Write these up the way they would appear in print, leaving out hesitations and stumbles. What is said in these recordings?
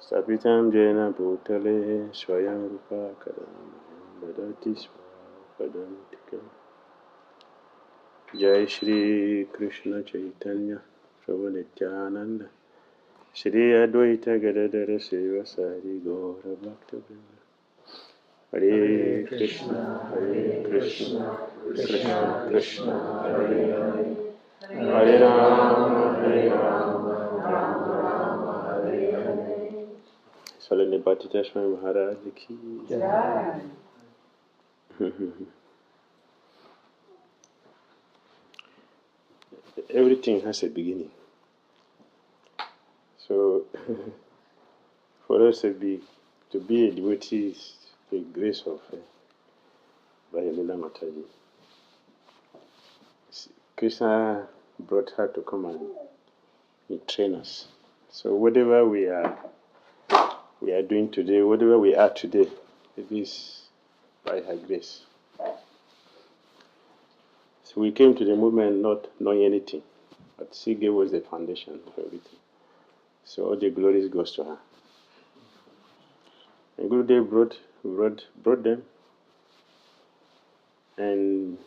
Sapitam Jena Bhutale Swayam Rupa Kadam Dadati Swapadam Tika Jai Shri Krishna Chaitanya Prabhu Nityananda Shri Advaita Gadadara Seva Sari Gaura Bhakta Vrinda Hare Krishna Hare Krishna Krishna Krishna Hare Hare Hare Rama Rama Rama Hare Hare. Srila Bhakti Dhira Swami Maharaja ki Jai. Everything has a beginning. So, for us to be a devotee is the grace of Bhakti Mataji. Krishna brought her to come and train us. So whatever we are doing today, whatever we are today, it is by her grace. So we came to the movement not knowing anything, but she gave us the foundation for everything. So all the glories goes to her. And Gurudev brought them, and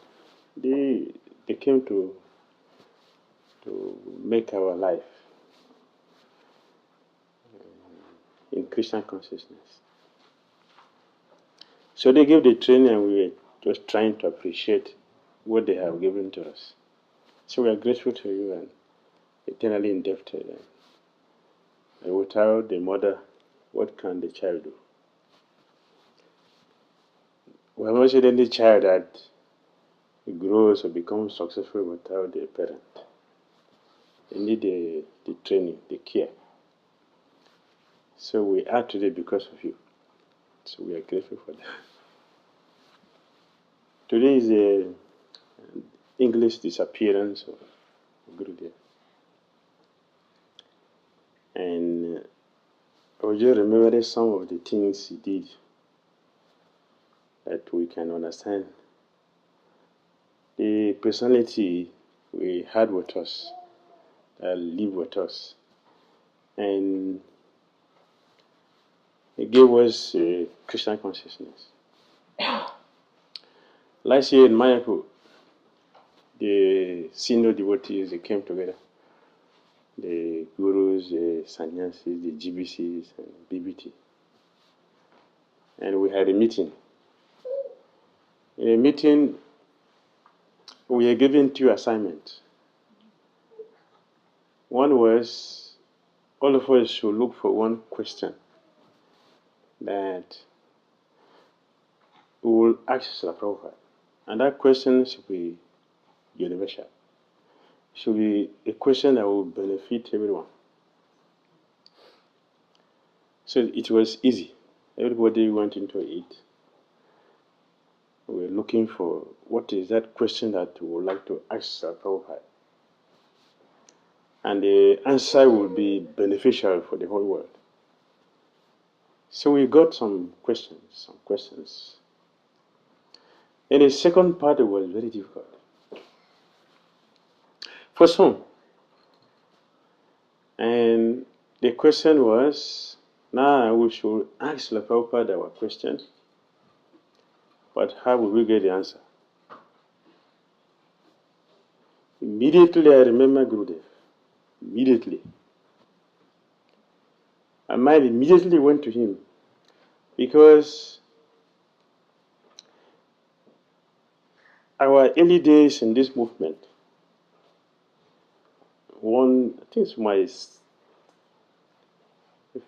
they came to make our life in Krishna consciousness. So they gave the training, and we were just trying to appreciate what they have given to us. So we are grateful to you and eternally indebted. And without the mother, what can the child do? We have not seen any child that grows or becomes successful without the parent. They need the training, the care. So we are today because of you. So we are grateful for that. Today is the English disappearance of Gurudev. And I was just remembering some of the things he did that we can understand. The personality we had with us, that lived with us, and he gave us Krishna consciousness. Last year in Mayapur, the senior devotees, they came together. The gurus, the sannyasis, the GBCs, and BBT. And we had a meeting. In a meeting, we were given 2 assignments. One was, all of us should look for one question that we will ask Srila Prabhupada. And that question should be universal. It should be a question that will benefit everyone. So it was easy. Everybody went into it. We were looking for what is that question that we would like to ask Srila Prabhupada. And the answer will be beneficial for the whole world. So we got some questions. And the second part was very difficult. For some. And the question was, now we should ask Srila Prabhupada our question, but how will we get the answer? Immediately I remember Gurudev. Immediately. My mind immediately went to him, because our early days in this movement, I think it's my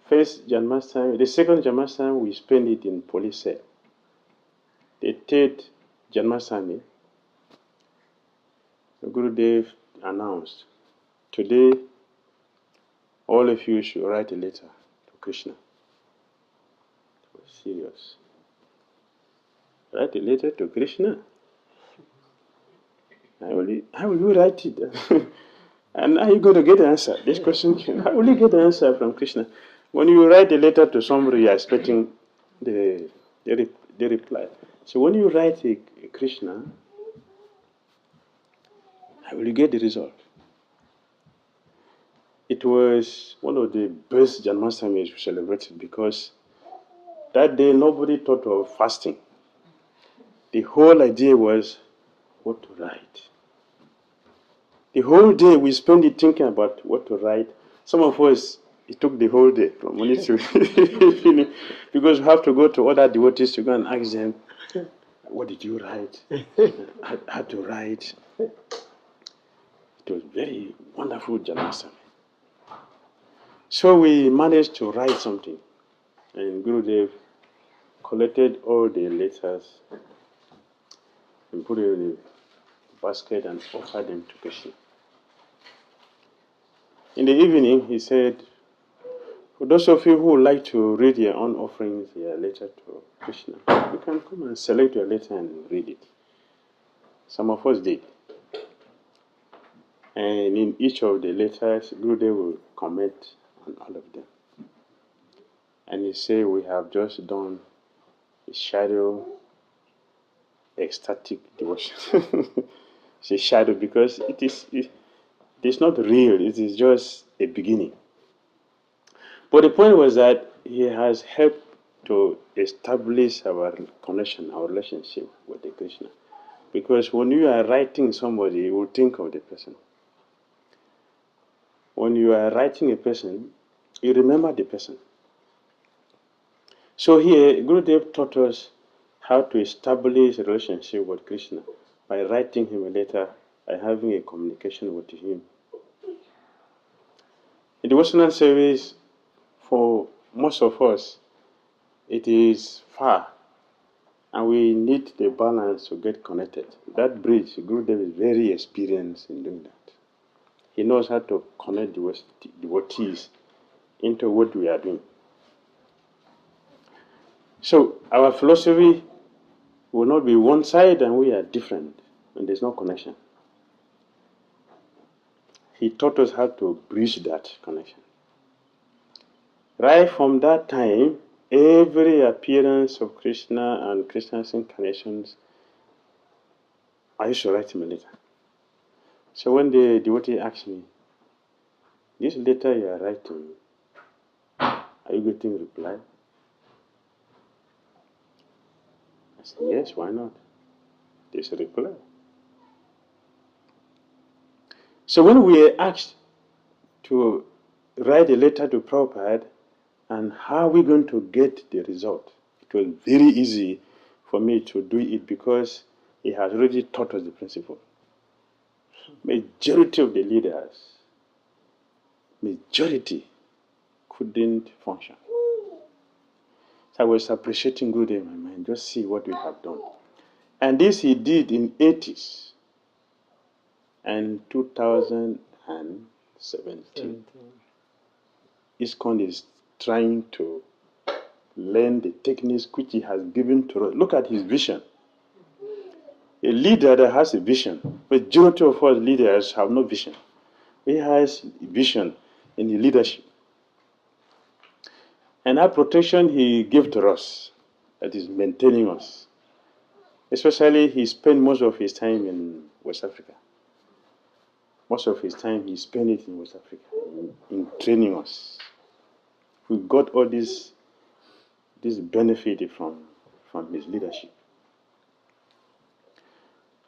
first Janmashtami, the second Janmashtami we spent it in police cell. The third Janmashtami, Gurudev announced, today all of you should write a letter to Krishna. It was serious. Write a letter to Krishna? How will you write it? And how are you going to get the answer? This question, how will you get the answer from Krishna? When you write a letter to somebody, you are expecting the reply. So when you write a Krishna, how will you get the result? it was one of the best Janmashtami we celebrated because that day nobody thought of fasting. The whole idea was what to write. The whole day we spent it thinking about what to write. Some of us, it took the whole day from morning to evening because we have to go to other devotees to go and ask them, what did you write? How to write. It was very wonderful Janmashtami. So we managed to write something, and Gurudev collected all the letters and put it in a basket and offered them to Krishna. In the evening, he said, for those of you who would like to read your own offerings, your letter to Krishna, you can come and select your letter and read it. Some of us did. And in each of the letters, Gurudev will comment on all of them. And he said, we have just done a shadow ecstatic devotion. It's a shadow because it is not real, it is just a beginning. But the point was that he has helped to establish our connection, our relationship with the Krishna. Because when you are writing somebody, you will think of the person. When you are writing a person, you remember the person. So here, Gurudev taught us how to establish a relationship with Krishna by writing him a letter, by having a communication with him. In devotional service, for most of us, it is far, and we need the balance to get connected. That bridge, Gurudev is very experienced in doing that. He knows how to connect devotees into what we are doing. So our philosophy will not be one side and we are different, and there's no connection. He taught us how to bridge that connection. Right from that time, every appearance of Krishna and Krishna's incarnations, I used to write him a letter. So when the devotee asked me, this letter you are writing, are you getting reply? I said, yes, why not? There's a reply. So when we are asked to write a letter to Prabhupada, and how are we going to get the result? It was very easy for me to do it because he has already taught us the principle. Majority of the leaders, majority couldn't function. So I was appreciating Gurudev in my mind, just see what we have done. And this he did in 80s and 2017. ISKCON is trying to learn the techniques which he has given to us. Look at his vision. A leader that has a vision. Majority of us leaders have no vision. He has vision in his leadership. And that protection he gave to us, that is maintaining us. Especially he spent most of his time in West Africa. Most of his time he spent it in West Africa, in training us. We got all this benefit from his leadership.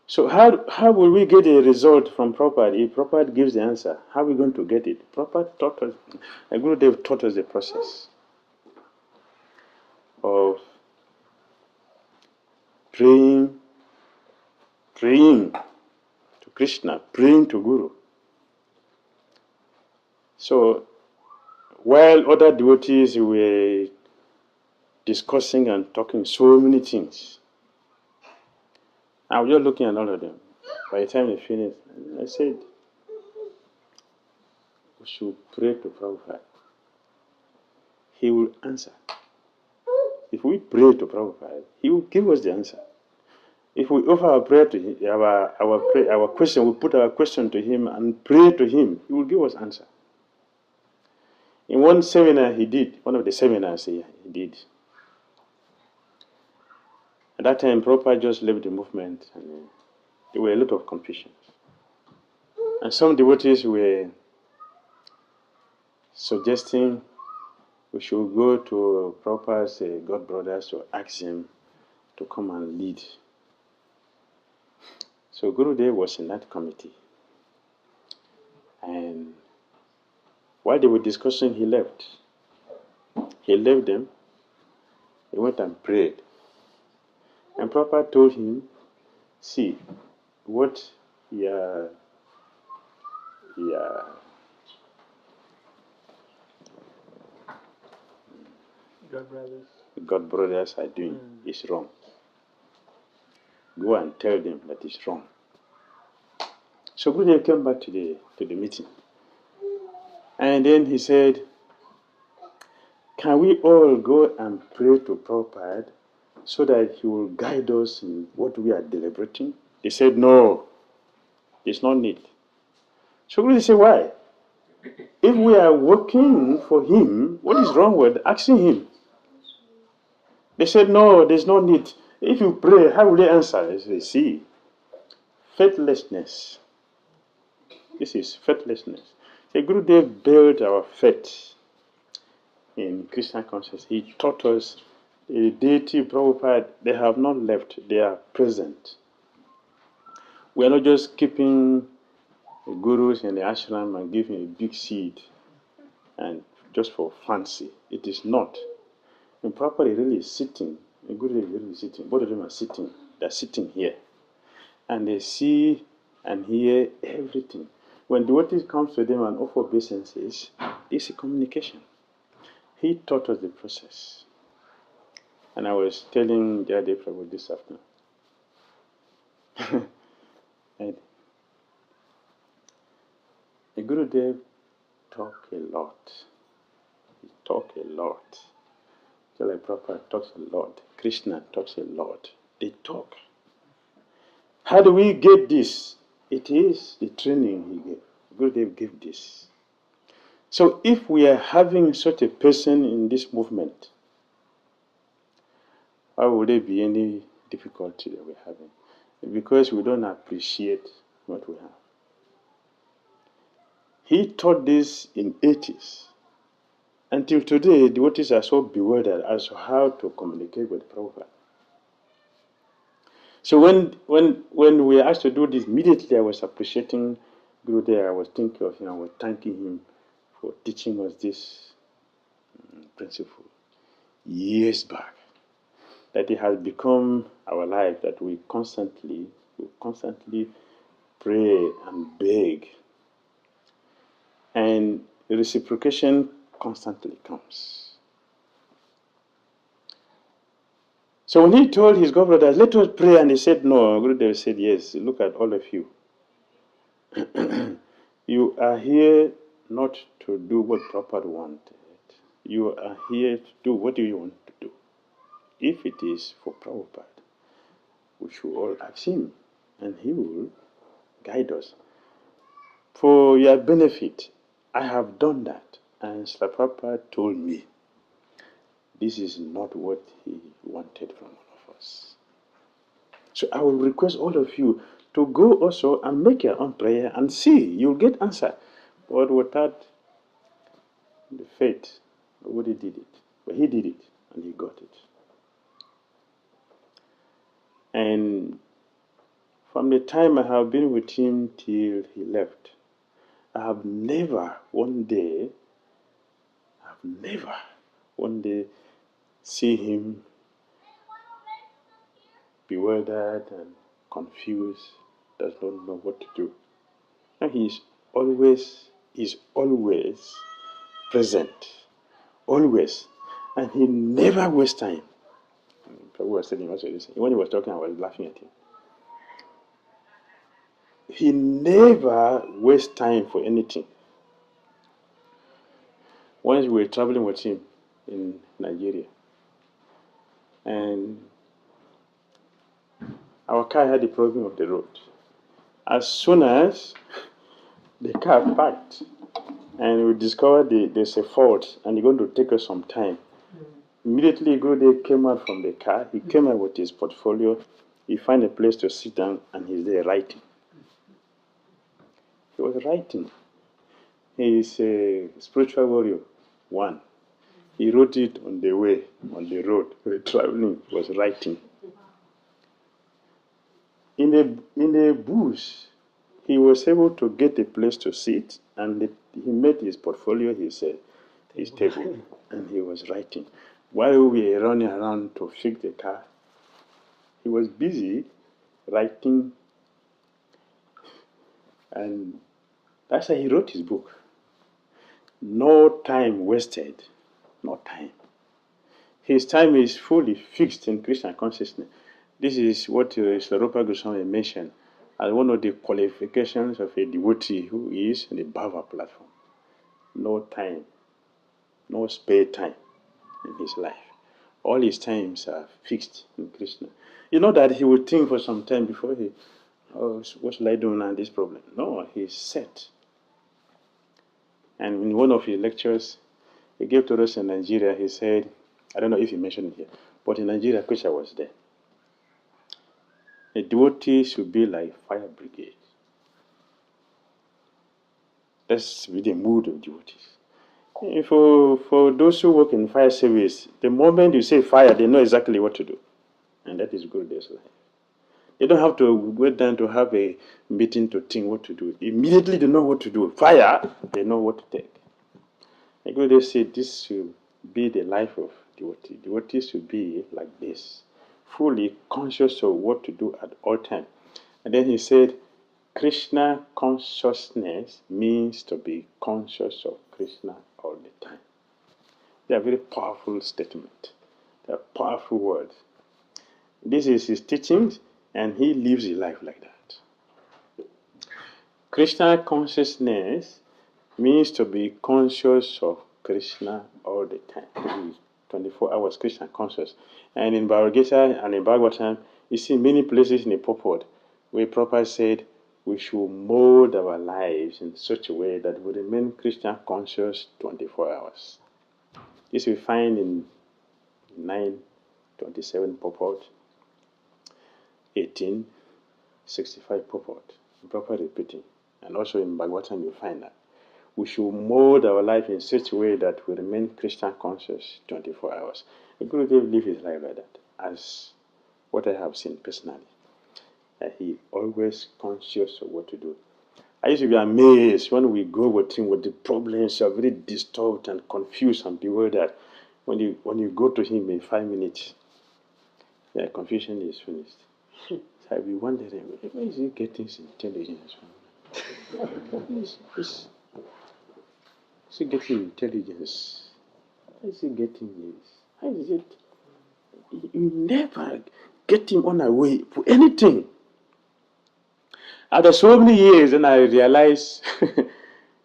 So how will we get a result from Prabhupada? If Prabhupada gives the answer, how are we going to get it? Prabhupada taught us, and Gurudev taught us the process of praying to Krishna, praying to Guru. So while other devotees were discussing and talking so many things, I was just looking at all of them. By the time they finished, I said, we should pray to Prabhupada. He will answer. If we pray to Prabhupada, he will give us the answer. If we offer our prayer to him, our question, we put our question to him and pray to him, he will give us answer. In one seminar he did, one of the seminars he did, at that time Prabhupada just left the movement and there were a lot of confusions. And some devotees were suggesting we should go to Prabhupada's God brothers to ask him to come and lead. So Gurudev was in that committee. And while they were discussing, he left. He left them. He went and prayed. And Prabhupada told him, see, what your God brothers are doing is wrong. Go and tell them that it's wrong. So Gurudev came back to the meeting. And then he said, can we all go and pray to Prabhupada so that he will guide us in what we are deliberating? They said, no, it's not need. So Gurudev said, why? If we are working for him, what is wrong with asking him? They said, no, there's no need. If you pray, how will they answer? They say, see, faithlessness. This is faithlessness. So Gurudev built our faith in Krishna consciousness. He taught us the deity Prabhupada, they have not left, they are present. We are not just keeping the gurus in the ashram and giving a big seed and just for fancy. It is not. And Prabhupada really is sitting, the Guru is really sitting, both of them are sitting, they are sitting here. And they see and hear everything. When devotees comes to them and offer obeisances, this is a communication. He taught us the process. And I was telling Jayadeva Prabhu this afternoon. And the Gurudev talked a lot. He talked a lot. Just like Prabhupada talks a lot. Krishna talks a lot. They talk. How do we get this? It is the training he gave. Gurudev gave this. So if we are having such a person in this movement, how would there be any difficulty that we're having? Because we don't appreciate what we have. He taught this in 80s. Until today, devotees are so bewildered as to how to communicate with Prabhupada. So when we were asked to do this, immediately I was appreciating Gurudev. I was thinking of him, I was thanking him for teaching us this principle years back. That it has become our life, that we constantly pray and beg. And the reciprocation constantly comes. So when he told his godbrothers, let us pray, and they said no, Gurudev said yes, look at all of you. You are here not to do what Prabhupada wanted. You are here to do what you want to do. If it is for Prabhupada, we should all ask him, and he will guide us. For your benefit, I have done that, and Srila Prabhupada told me, this is not what he wanted from all of us. So I will request all of you to go also and make your own prayer and see, you'll get answer. But without the faith, nobody did it. But he did it, and he got it. And from the time I have been with him till he left, I have never one day see him bewildered and confused, does not know what to do. And he's always present. Always. And he never wastes time. Prabhu was telling us this. When he was talking, I was laughing at him. He never wastes time for anything. Once we were traveling with him in Nigeria, and our car had the problem of the road. As soon as the car parked, and we discovered there's a fault, and it's going to take us some time. Immediately, Gurudev came out from the car. He came out with his portfolio. He found a place to sit down, and he's there writing. He was writing. He is a spiritual warrior. One. He wrote it on the way, on the road, traveling, was writing. In the bush, he was able to get a place to sit, and he made his portfolio, his table, and he was writing. While we were running around to fix the car, he was busy writing, and that's how he wrote his book. No time wasted, no time. His time is fully fixed in Krishna consciousness. This is what Srila Goswami mentioned as one of the qualifications of a devotee who is in the Bhava platform. No time, no spare time in his life. All his times are fixed in Krishna. You know that he will think for some time before what should I do now, this problem? No, he's set. And in one of his lectures, he gave to us in Nigeria, he said, I don't know if he mentioned it here, but in Nigeria, Krishna was there. A devotee should be like fire brigade. That's the mood of devotees. For those who work in fire service, the moment you say fire, they know exactly what to do. And that is Gurudev's life. They don't have to wait down to have a meeting to think what to do. Immediately they know what to do. Fire, they know what to take. And Gurudev said this should be the life of devotee. Devotees should be like this, fully conscious of what to do at all times. And then he said, Krishna consciousness means to be conscious of Krishna all the time. They are very powerful statements. They are powerful words. This is his teachings, and he lives his life like that. Krishna consciousness means to be conscious of Krishna all the time. To be 24 hours Krishna conscious. And in Bhagavad Gita and in Bhagavatam, you see many places in the purport where Prabhupada said we should mold our lives in such a way that we remain Krishna conscious 24 hours. This we find in 927 purport, 1865 purport. Prabhupada repeating. And also in Bhagavatam you find that. We should mold our life in such a way that we remain Krishna conscious 24 hours. The Gurudev lived his life like that, as what I have seen personally. He always conscious of what to do. I used to be amazed when we go with him with the problems, you are very disturbed and confused and bewildered. When you go to him in 5 minutes, the confusion is finished. So I'll be wondering, where is he getting his intelligence from? Is he getting intelligence? How is he getting this? How is it? You never get him on a way for anything. After so many years, then I realized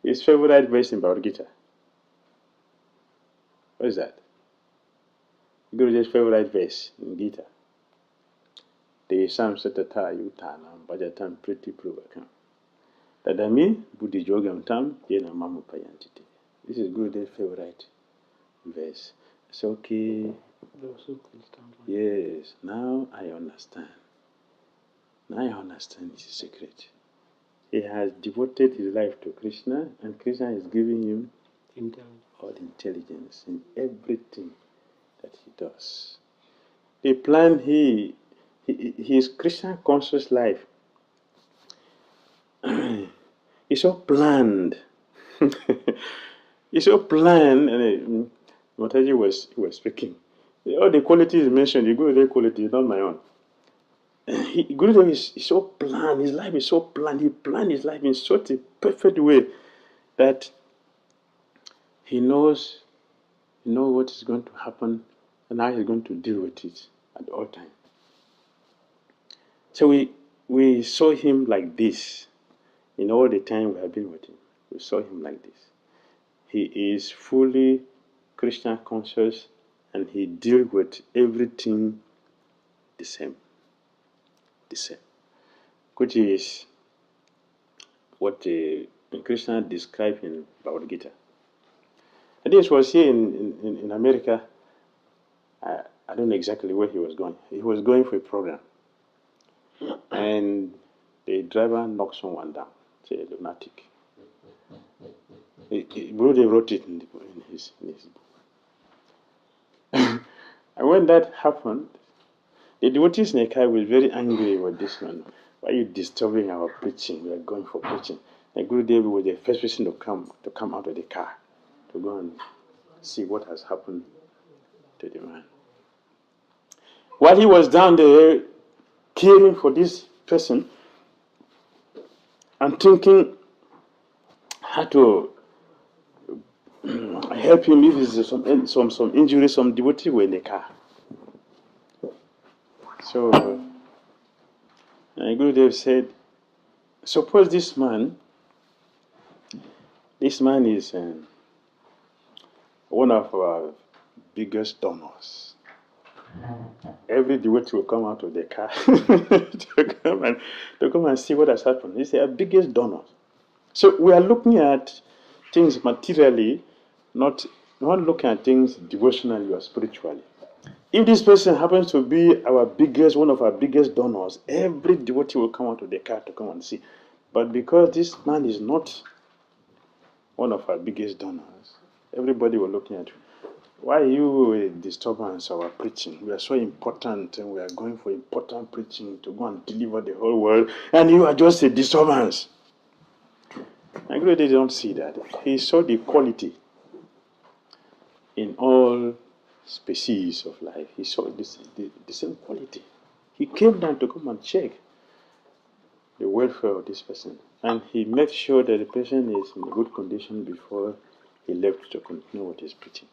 his favorite verse in Bhagavad Gita. What is that? Guruji's favorite verse in Gita. Te sam satata yutanam bhajatam priti pruvakam. Tadami buddhi jogam tam yena mamu payantite. This is Guruji's favorite verse. It's okay. Yes, now I understand. Now I understand his secret. He has devoted his life to Krishna, and Krishna is giving him all the intelligence in everything that he does. The plan his Krishna conscious life is so planned. It's so planned, and Mataji was speaking. All the qualities mentioned, the Gurudev quality is not my own. Gurudev is so planned, his life is so planned. He planned his life in such a perfect way that he knows what is going to happen and how he's going to deal with it at all times. So we saw him like this in all the time we have been with him. We saw him like this. He is fully Krishna conscious, and he deals with everything the same. The same. Which is what Krishna described in Bhagavad Gita. And this was here in America. I don't know exactly where he was going. He was going for a program. And the driver knocked someone down, say a lunatic. Gurudev wrote it in his book. And when that happened, the devotees in Nekai were very angry with this man. Why are you disturbing our preaching? We are going for preaching. And Gurudev was the first person to come out of the car to go and see what has happened to the man. While he was down there caring for this person and thinking how to help him if there's some injury, some devotees were in the car. So Gurudev said, suppose this man is one of our biggest donors. Every devotee will come out of the car to come and see what has happened. He's our biggest donor. So we are looking at things materially, not looking at things devotionally or spiritually. If this person happens to be one of our biggest donors, every devotee will come out of the car to come and see. But because this man is not one of our biggest donors, everybody will looking at, why are you a disturbance of our preaching? We are so important and we are going for important preaching to go and deliver the whole world, and you are just a disturbance. And Gurudev don't see that. He saw the quality in all species of life. He saw the same quality. He came down to come and check the welfare of this person. And he made sure that the person is in a good condition before he left to continue with his preaching.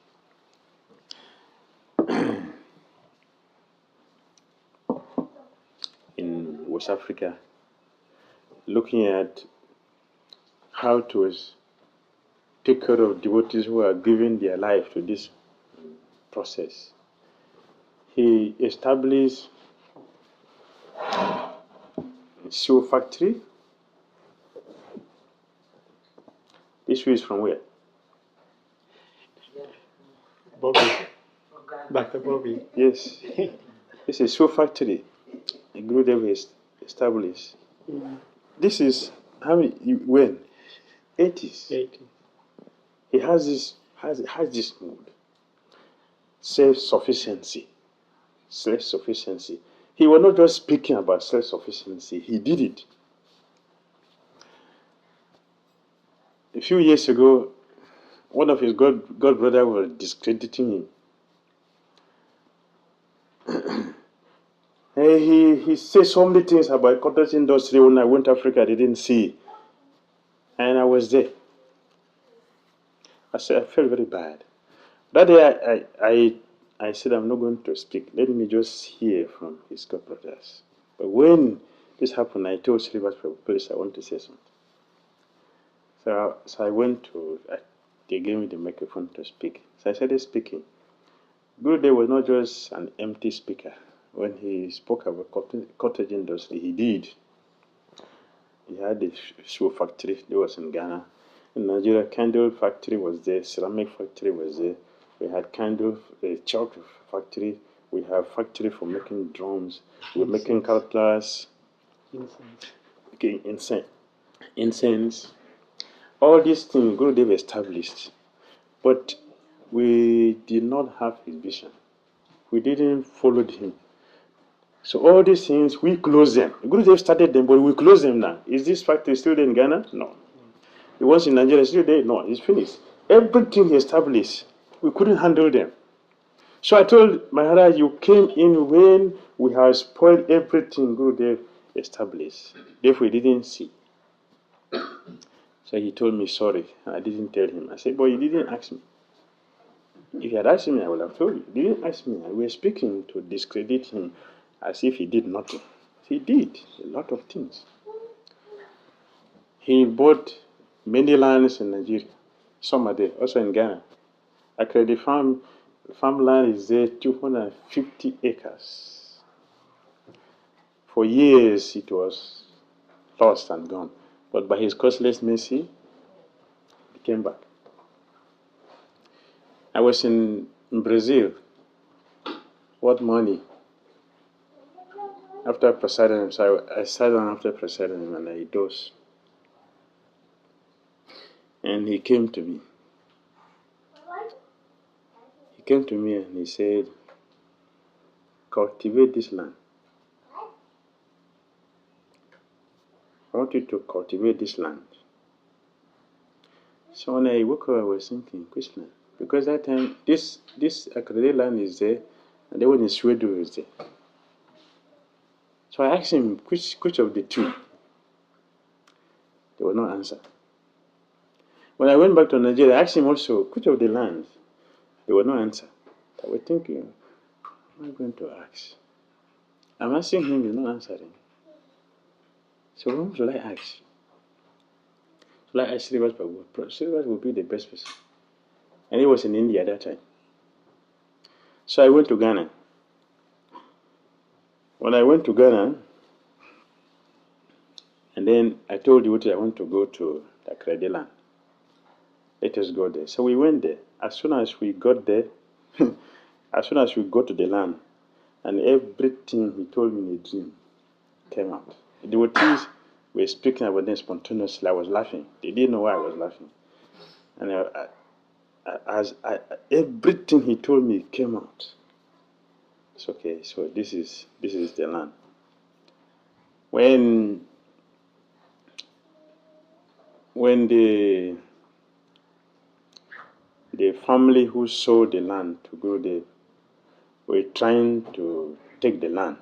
In West Africa, looking at how to take care of devotees who are giving their life to this process, he established a shoe factory. This shoe is from where? Bobby. Dr. Bobby. Yes. It's a shoe factory. A Gurudev is established. This is when? 80s. 80. He has this mood. Self-sufficiency. Self-sufficiency. He was not just speaking about self-sufficiency, he did it. A few years ago, one of his god brother was discrediting him. He said so many things about cottage industry. When I went to Africa, I didn't see. And I was there. I felt very bad. That day I said, I'm not going to speak. Let me just hear from his god brothers. But when this happened, I told Srila, please, I want to say something. So I went to, they gave me the microphone to speak. So I started speaking. Gurudev was not just an empty speaker. When he spoke about cottage industry, he did. He had a shoe factory that was in Ghana. In Nigeria, candle factory was there, ceramic factory was there. We had chalk factory. We have factory for making drums. We're making calculus. Incense. All these things Gurudev established. But we did not have his vision. We didn't follow him. So all these things, we close them. Gurudev started them, but we close them now. Is this factory still there in Ghana? No. It was in Nigeria, still there? No, it's finished. Everything he established, we couldn't handle them. So I told Maharaja, you came in when we have spoiled everything Gurudev established. Therefore, he didn't see. So he told me, sorry, I didn't tell him. I said, but you didn't ask me. If you had asked me, I would have told you. You didn't ask me. We were speaking to discredit him as if he did nothing. He did a lot of things. He bought many lands in Nigeria. Some are there, also in Ghana. Actually, the farmland is there, 250 acres. For years, it was lost and gone. But by his causeless mercy, he came back. I was in Brazil. What money? After Prasadam, so I sat down after Prasadam and I dosed. And he came to me. He came to me and he said, cultivate this land. I want you to cultivate this land. So when I woke up, I was thinking, which land? Because that time, this Akrede land is there, and then when the Swedo is there. So I asked him, which of the two? There was no answer. When I went back to Nigeria, I asked him also, which of the lands? There was no answer. I was thinking, what am I going to ask? I'm asking him, he's not answering. So whom should I ask? Should I ask Srila Prabhupada? Srila would be the best person. And he was in India at that time. So I went to Ghana. When I went to Ghana, and then I told you I want to go to the Akrede land. Let us go there. So we went there. As soon as we got there, as soon as we got to the land, and everything he told me in a dream came out. The devotees were speaking about them spontaneously. I was laughing. They didn't know why I was laughing. And everything he told me came out. It's okay. So this is the land. When the family who sold the land to Gurudev were trying to take the land,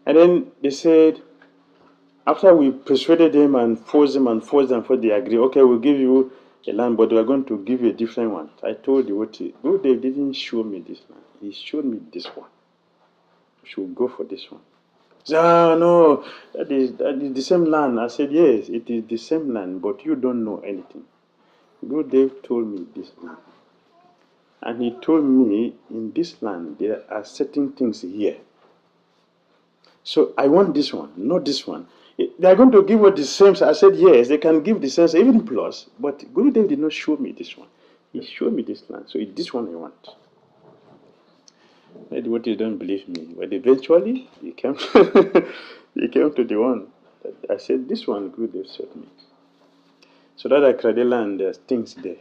and then they said, after we persuaded them and forced them, they agreed, okay, we'll give you a land, but we're going to give you a different one. I told the devotee, Gurudev didn't show me this land. He showed me this one. We should go for this one. He said, no, that is the same land. I said, yes, it is the same land, but you don't know anything. Gurudev told me this land. And he told me, in this land, there are certain things here. So I want this one, not this one. They are going to give us the same. I said, yes, they can give the same, even plus. But Gurudev did not show me this one. He showed me this land. So it's this one I want. Maybe what you don't believe me. But eventually, he came to, he came to the one. I said, this one Gurudev showed me. So that Akrede land, there's things there.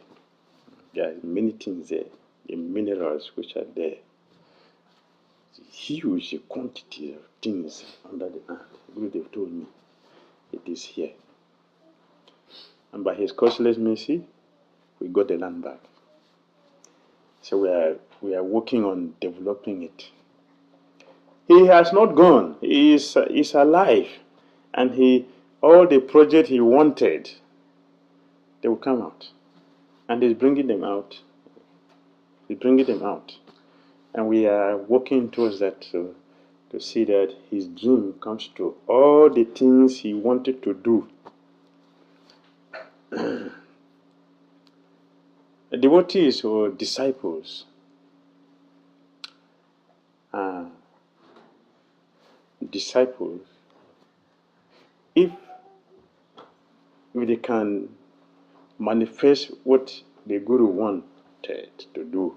There are many things there. The minerals which are there. Huge quantity of things under the land. Gurudev told me it is here. And by his causeless mercy, we got the land back. So we are working on developing it. He has not gone. He is alive. And all the projects he wanted, they will come out. And he's bringing them out. He's bringing them out. And we are working towards that to see that his dream comes true. All the things he wanted to do. Devotees or disciples, if they can manifest what the Guru wanted to do,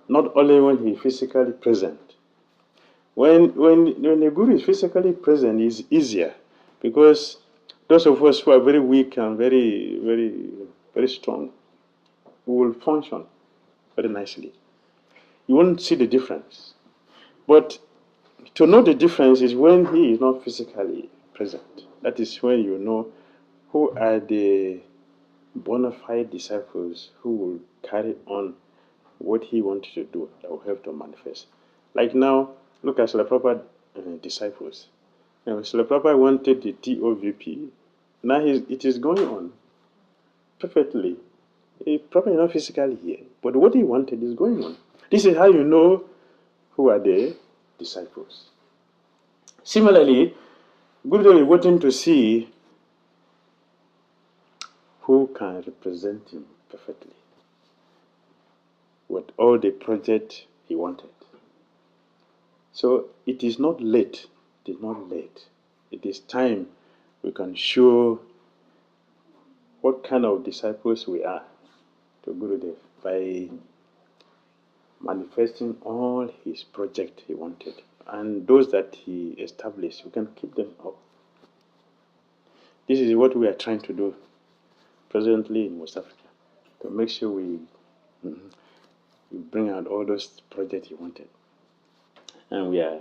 not only when he is physically present. When the Guru is physically present, it's easier, because those of us who are very weak and very, very, very strong, we will function very nicely. You won't see the difference. But to know the difference is when he is not physically present. That is when you know who are the bona fide disciples who will carry on what he wanted to do, that will help to manifest. Like now, look at Srila Prabhupada disciples. Srila Prabhupada wanted the TOVP. Now it is going on perfectly. Prabhupada is not physically here, but what he wanted is going on. This is how you know who are the disciples. Similarly, Gurudev is waiting to see who can represent him perfectly with all the project he wanted. So it is not late. It is not late. It is time we can show what kind of disciples we are to Gurudev by manifesting all his project he wanted. And those that he established, we can keep them up. This is what we are trying to do presently in West Africa, to make sure we bring out all those projects he wanted. And we are,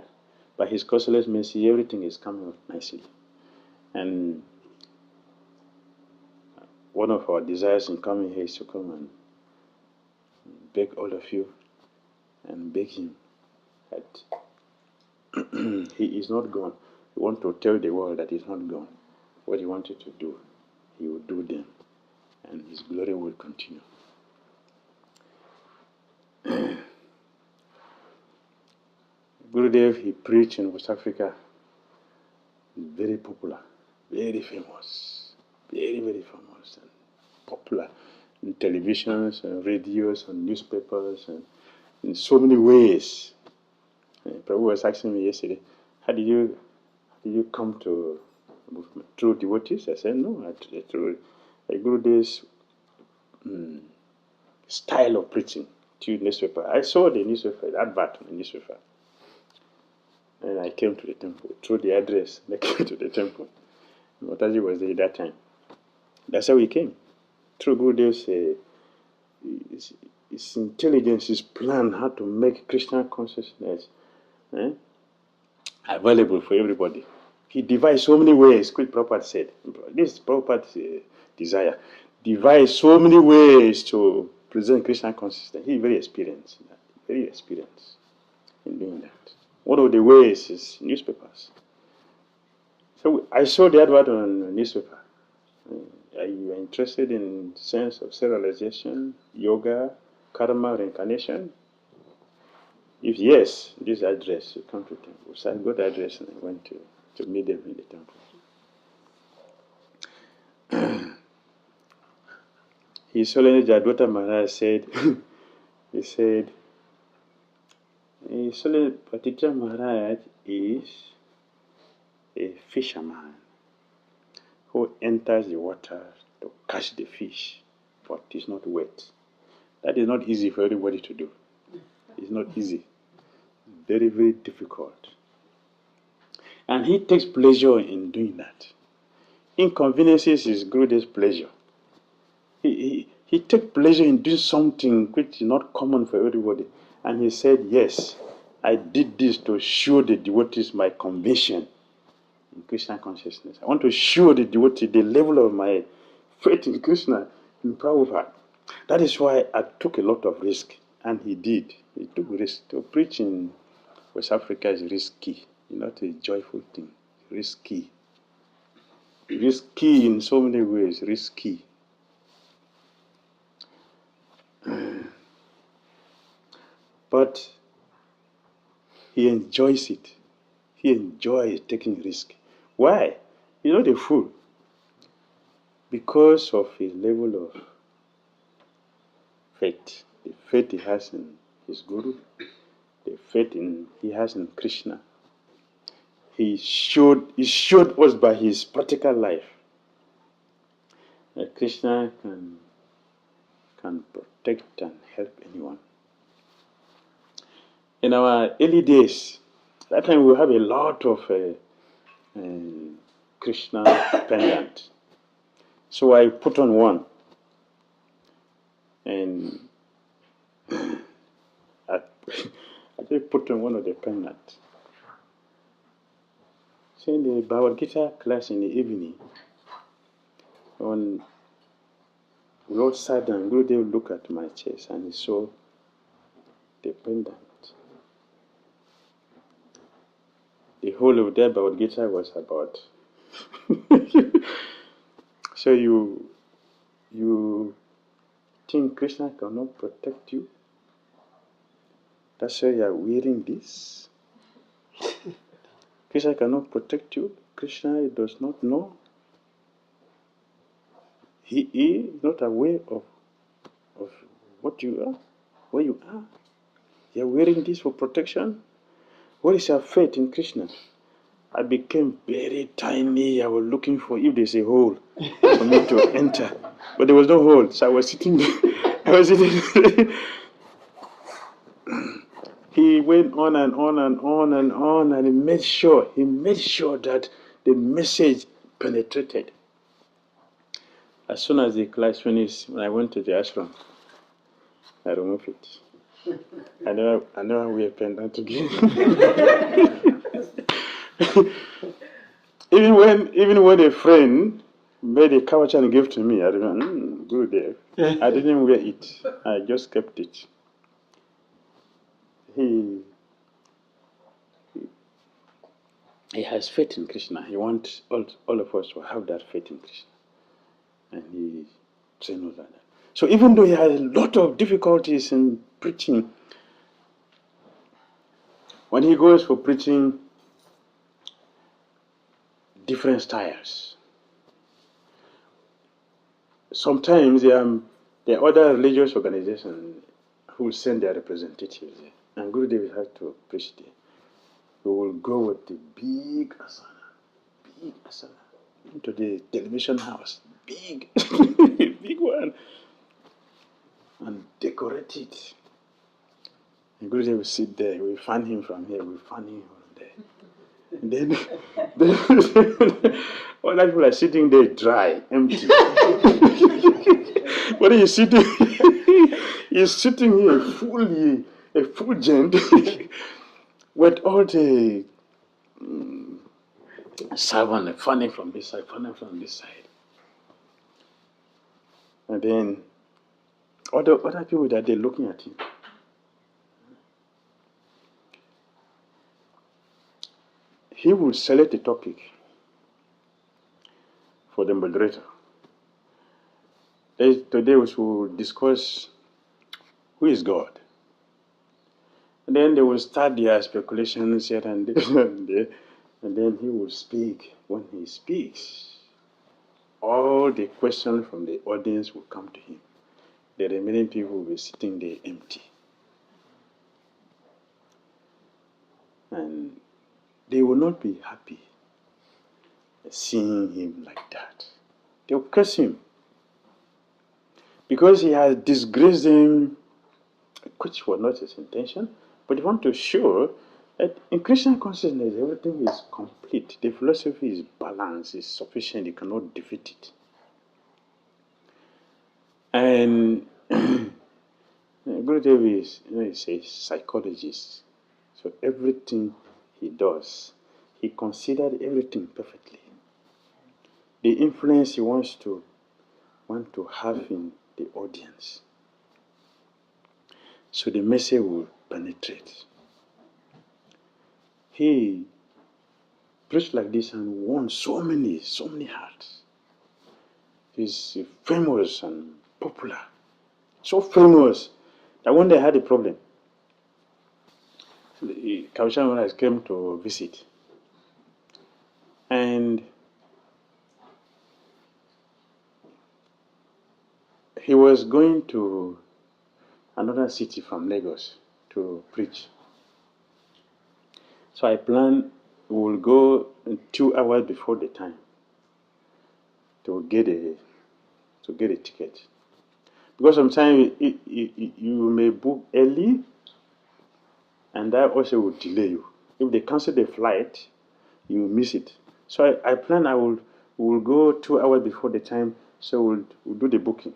by his merciless mercy, everything is coming out nicely. And one of our desires in coming here is to come and beg all of you and beg him that he is not gone. We want to tell the world that he's not gone. What he wanted to do, he will do then, and his glory will continue. Gurudev, he preached in West Africa, very popular, very famous, very, very famous, and popular in televisions and radios and newspapers and in so many ways. Prabhu was asking me yesterday, how did you come to movement? Through devotees? I said, no, through Gurudev's style of preaching, through newspaper. I saw the newspaper, the advert in the newspaper. And I came to the temple, through the address, I came to the temple. Maharaja was there that time. That's how we came. Through Gurudev's his intelligence, his plan, how to make Christian consciousness available for everybody. He devised so many ways, which Prabhupada said. This is Prabhupada's desire. Devised so many ways to present Christian consciousness. He's very experienced in that. Very experienced in doing that. One of the ways is newspapers. So I saw the advert on a newspaper. Are you interested in sense of self-realization, yoga, karma, reincarnation? If yes, this address, you come to the temple. So I got the address and I went to meet them in the temple. His Holiness Jadwata Maharaja said, he said, His Holiness Bhakti-Tirtha Maharaj is a fisherman who enters the water to catch the fish, but it's not wet. That is not easy for everybody to do. It's not easy. Very, very difficult. And he takes pleasure in doing that. Inconveniences is Gurudev's pleasure. He takes pleasure in doing something which is not common for everybody. And he said, yes, I did this to show the devotees my conviction in Krishna consciousness. I want to show the devotee the level of my faith in Krishna, in Prabhupada. That is why I took a lot of risk. And he did. He took risk. To preach in West Africa is risky. Not a joyful thing. Risky. Risky in so many ways. Risky. But he enjoys it. He enjoys taking risk. Why? He's not a fool. Because of his level of faith. The faith he has in his Guru. The faith he has in Krishna. He showed us by his practical life that Krishna can protect and help anyone. In our early days, that time we have a lot of Krishna pendant. So I put on one, and I put on one of the pendants. So in the Bhagavad Gita class in the evening, when we all sat down, Gurudev looked at my chest and he saw the pendant. The whole of that Bhagavad Gita was about. So you think Krishna cannot protect you? That's why you are wearing this? Krishna cannot protect you. Krishna does not know. He is not aware of what you are, where you are. You are wearing this for protection. What is your faith in Krishna? I became very tiny. I was looking for if there's a hole for me to enter. But there was no hole. So I was sitting there. He went on and on and on and on, and he made sure that the message penetrated. As soon as the class finished, when I went to the ashram, I removed it. I never wear pendant again. even when a friend made a kavacha and gave to me, I remember, good there. I didn't wear it. I just kept it. He has faith in Krishna. He wants all of us to have that faith in Krishna. And he trains us like that. So even though he has a lot of difficulties in preaching, when he goes for preaching, different styles. Sometimes there are other religious organizations who send their representatives there. And Gurudev has to preach there. We will go with the big asana into the television house, big, big one, and decorate it. And Gurudev will sit there. We fan him from here. We fan him from there. And then all the people are sitting there dry, empty. But he's sitting here fully effulgent with all the servant fanning from this side, fanning from this side. And then other people that they're looking at him. He will select a topic for the moderator. Today we will discuss who is God. And then they will start their speculations here and there, and then he will speak. When he speaks, all the questions from the audience will come to him. The remaining people will be sitting there empty. And they will not be happy seeing him like that. They will curse him. Because he has disgraced them, which was not his intention, but he wants to show that in Christian consciousness, everything is complete. The philosophy is balanced, is sufficient, you cannot defeat it. And Gurudev is, he's a psychologist. So everything he does, he considered everything perfectly. The influence he wants to have in the audience. So the message will penetrate. He preached like this and won so many hearts. He's famous and popular. So famous that one day I had a problem. Kaushan Maharaj came to visit. And he was going to another city from Lagos to preach. So I planned we will go 2 hours before the time to get a ticket. Because sometimes you may book early, and that also will delay you. If they cancel the flight, you will miss it. So I plan we will go 2 hours before the time, so we'll do the booking.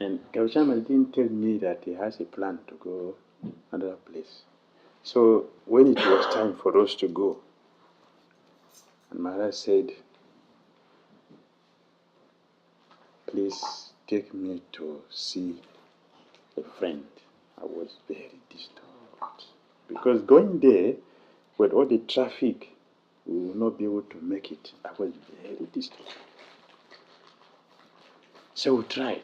And Gauchama didn't tell me that he has a plan to go another place. So when it was time for us to go, and Maharaja said, please take me to see a friend. I was very disturbed. Because going there, with all the traffic, we will not be able to make it. I was very disturbed. So we tried.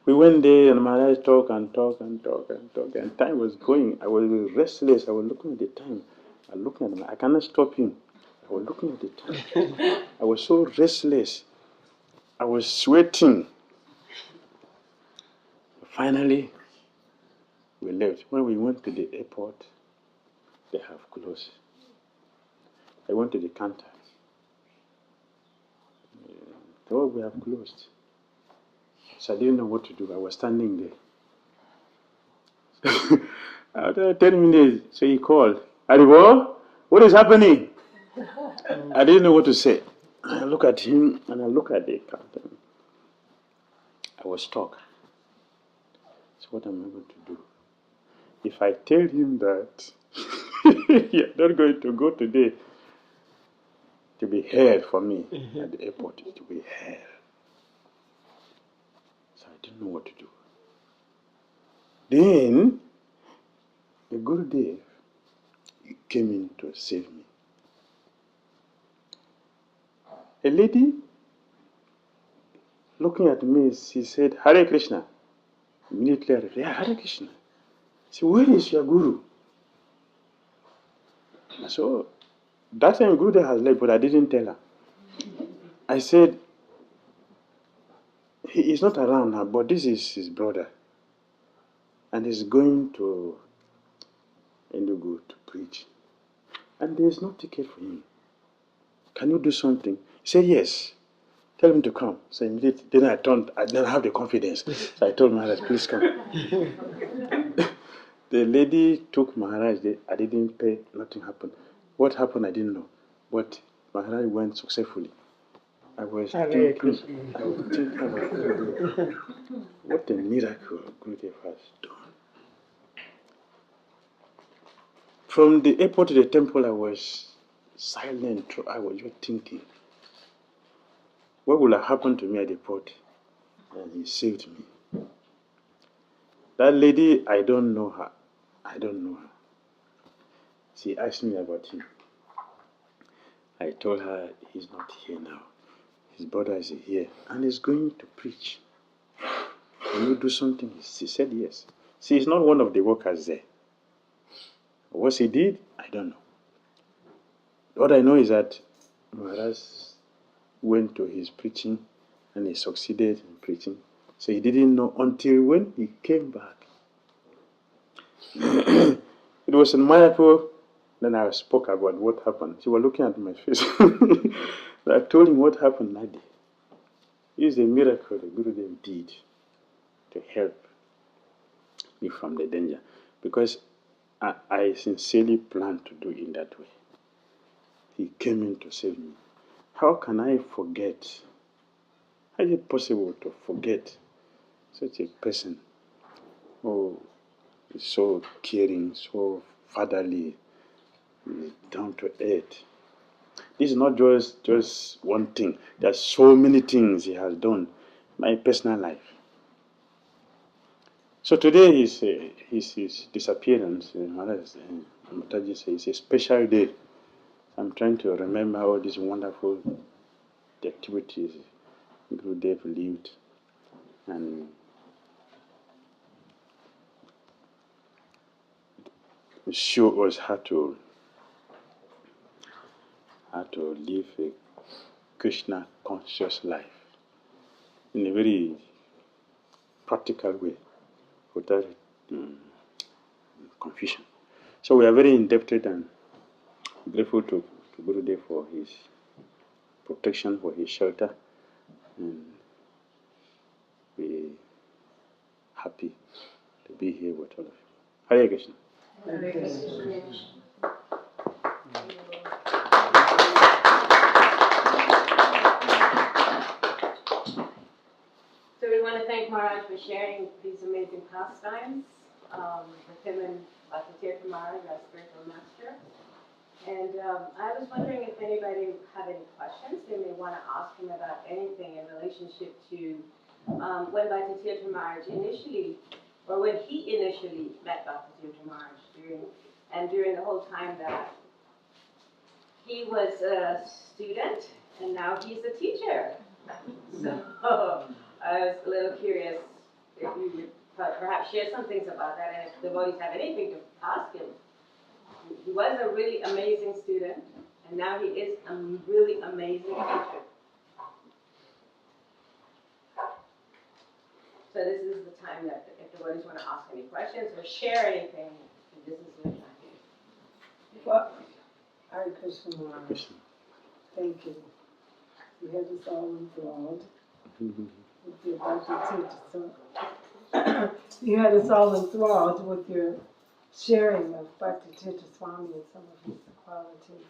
We went there and Maharaja talked and time was going. I was restless. I was looking at the time. I was looking at him. I cannot stop him. I was looking at the time. I was so restless. I was sweating. Finally, we left. When we went to the airport, they have closed. I went to the counter. Oh, we have closed. So I didn't know what to do. I was standing there. After 10 minutes, so he called. Arivo, what is happening? I didn't know what to say. I look at him and I look at the captain. I was stuck. So what am I going to do? If I tell him that you're not going to go today, to be hell for me at the airport, it will be hell. So I didn't know what to do. Then the Gurudev came in to save me. A lady looking at me, she said, Hare Krishna. Immediately I replied, yeah, Hare Krishna. She said, where is your Guru? So that time Gurudev has left, but I didn't tell her. I said, he is not around now, but this is his brother. And he's going to Enugu to preach. And there is no ticket for him. Can you do something? He said, yes. Tell him to come. So immediately, then I didn't have the confidence. So I told Maharaj, please come. The lady took Maharaj. I didn't pay, nothing happened. What happened, I didn't know. But Maharaj went successfully. I was thinking about what a miracle Gurudev has done. From the airport to the temple, I was silent. I was just thinking, what will have happened to me at the port? And he saved me. That lady, I don't know her. I don't know her. She asked me about him. I told her he's not here now. His brother is here and he's going to preach. Can you do something? She said yes. She is not one of the workers there. What he did, I don't know. What I know is that Maharaj went to his preaching and he succeeded in preaching. So he didn't know until when he came back. It was in Mayapur. Then I spoke about what happened. She was looking at my face. I told him what happened that day. It is a miracle the Gurudev did to help me from the danger. Because I sincerely planned to do it in that way. He came in to save me. How can I forget? How is it possible to forget such a person who is so caring, so fatherly, down to earth? This is not just one thing. There are so many things he has done in my personal life. So today is his disappearance. Maharaja says it's a special day. I'm trying to remember all these wonderful activities Gurudev lived and show us how to live a Krishna conscious life in a very practical way without confusion. So we are very indebted and grateful to Gurudev for his protection, for his shelter, and we're happy to be here with all of you. Hare Krishna. Hare Krishna. So we want to thank Maharaj for sharing these amazing pastimes with him and Bhakti-Tirtha Maharaj, our spiritual master. And I was wondering if anybody had any questions they may want to ask him about anything in relationship to when Bhakti-Tirtha Maharaj initially, or when he initially met Bhakti-Tirtha Maharaj during the whole time that he was a student and now he's a teacher. So I was a little curious if you would perhaps share some things about that, and if the devotees have anything to ask him. He was a really amazing student, and now he is a really amazing teacher. So this is the time that if the devotees want to ask any questions or share anything, this is the time. Well, Hare Krishna Maharaj. Thank you. You had us all enthralled with your Bhakti-Tirtha. You had us all enthralled with your sharing of Bhakti-Tirtha Swami and some of his qualities.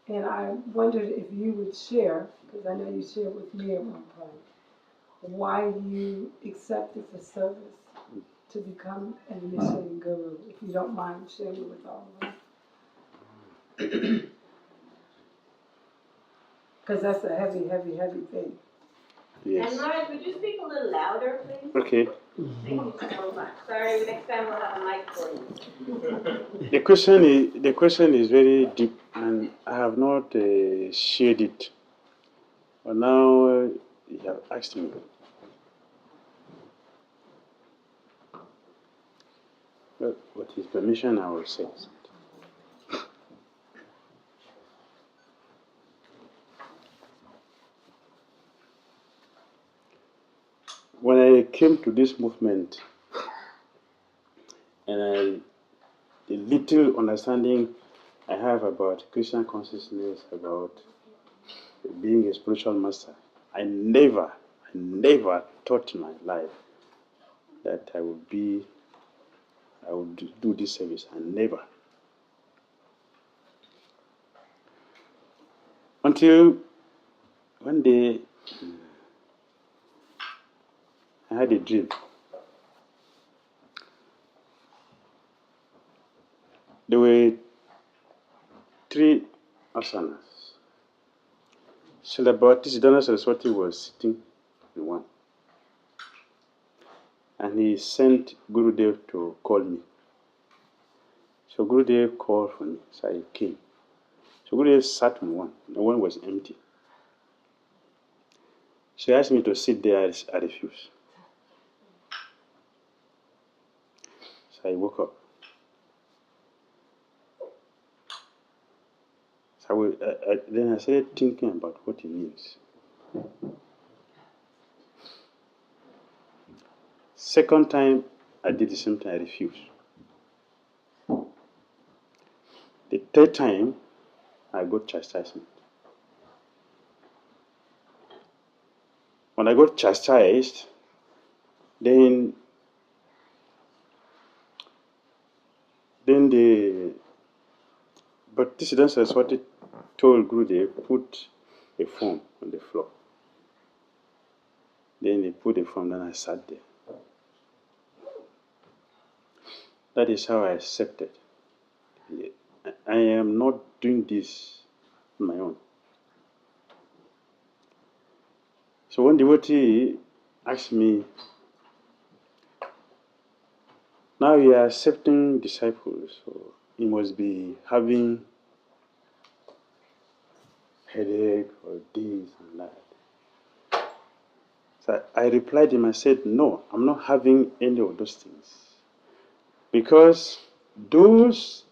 And I wondered if you would share, because I know you shared with me at one point, why you accepted the service to become an initiating guru, if you don't mind sharing with all of us. Because that's a heavy, heavy, heavy thing. And Maharaj, would you speak a little louder, please? Okay. Thank you so much. Sorry, next time we'll have a mic for you. The question is very deep, and I have not shared it. But now you have asked me. Well, with his permission, I will say something. When I came to this movement, and the little understanding I have about Christian consciousness, about being a spiritual master, I never thought in my life that I would do this service. I never. Until one day, I had a dream. There were 3 asanas. Srila Bhakti Dhira Swami was sitting in one. And he sent Gurudev to call me. So Gurudev called for me, so I came. So Gurudev sat in one. The one was empty. So he asked me to sit there. I refused. So I woke up. So then I started thinking about what it means. Second time, I did the same thing. I refused. The third time, I got chastisement. When I got chastised, then the Bhakti Dhira Swami told Gurudev, put a form on the floor. Then they put a form, then I sat there. That is how I accepted. I am not doing this on my own. So one devotee asked me, now you are accepting disciples, so you must be having headache or this and that. So I replied him, I said, no, I'm not having any of those things. Because those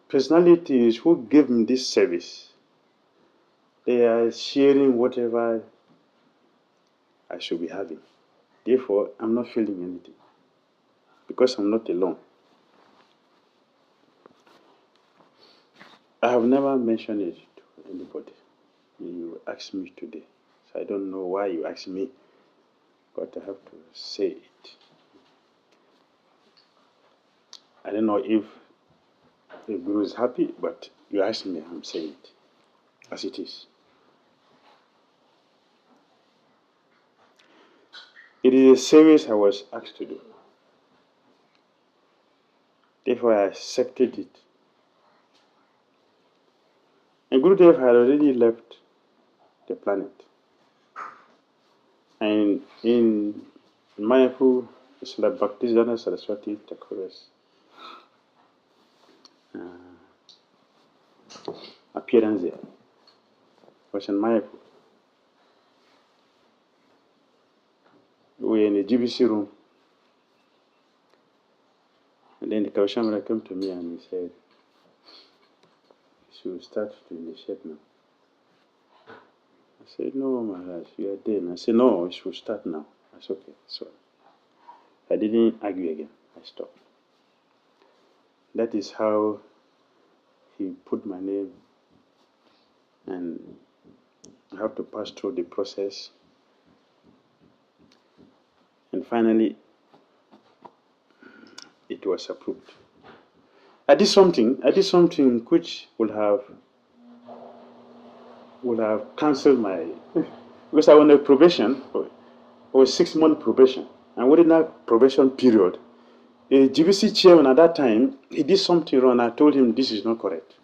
personalities who give me this service, they are sharing whatever I should be having. Therefore, I'm not feeling anything. Because I'm not alone. I have never mentioned it to anybody. You asked me today. So I don't know why you asked me, but I have to say it. I don't know if the Guru is happy, but you asked me, I'm saying it as it is. It is a service I was asked to do. Therefore, I accepted it. And Gurudev had already left the planet. And in Mayapur, Srila Bhakti Dhira Saraswati Thakur's appearance there was in Mayapur. We were in the GBC room. And then the Kavashamara came to me and he said, you should start to initiate now. I said, no, Maharaj, you are there. And I said, no, you should start now. I said, okay, so I didn't argue again. I stopped. That is how he put my name, and I have to pass through the process. And finally, it was approved. I did something which would have would have cancelled my, because I was on a probation, or 6-month probation. And within that probation period, a GBC chairman at that time, he did something wrong. I told him this is not correct.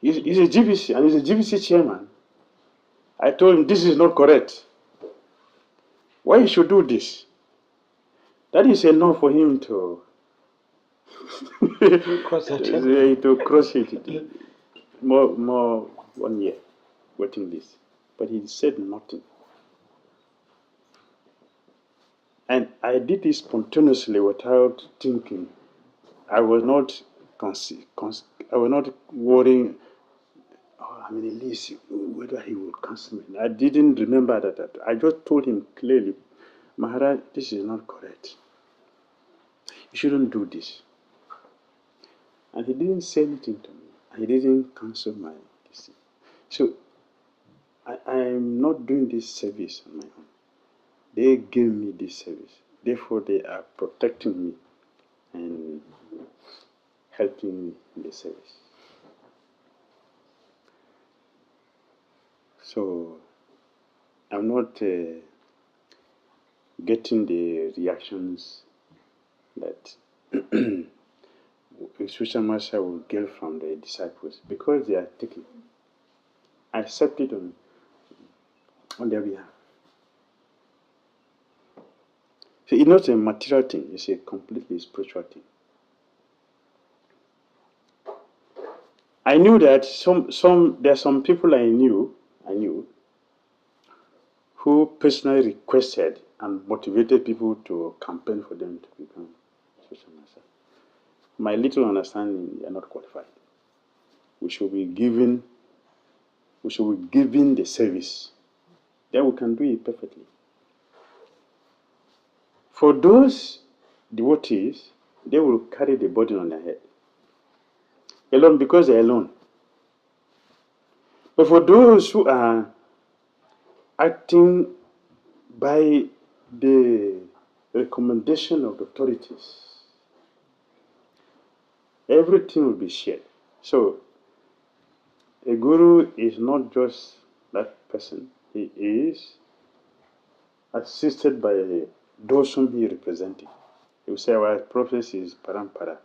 He's a GBC, and he's a GBC chairman. I told him this is not correct. Why you should do this? That is enough for him to Cross it. to cross it. More 1 year waiting list. But he said nothing. And I did this spontaneously without thinking. I was not worrying. Oh, I mean, at least whether he would cancel me. I didn't remember that. I just told him clearly, Maharaj, this is not correct. You shouldn't do this. And he didn't say anything to me. He didn't cancel my decision. So I'm not doing this service on my own. They gave me this service. Therefore, they are protecting me and helping me in the service. So I'm not getting the reactions that Spiritual Master will get from the disciples because they are taking. I accept it on their behalf. So it's not a material thing, it's a completely spiritual thing. I knew that there are some people I knew who personally requested and motivated people to campaign for them to become spiritual master. My little understanding, they are not qualified. We should be given the service. Then we can do it perfectly. For those devotees, they will carry the burden on their head. Alone, because they're alone. But for those who are acting by the recommendation of the authorities, everything will be shared. So, a guru is not just that person. He is assisted by those whom he represents. He will say our process is parampara.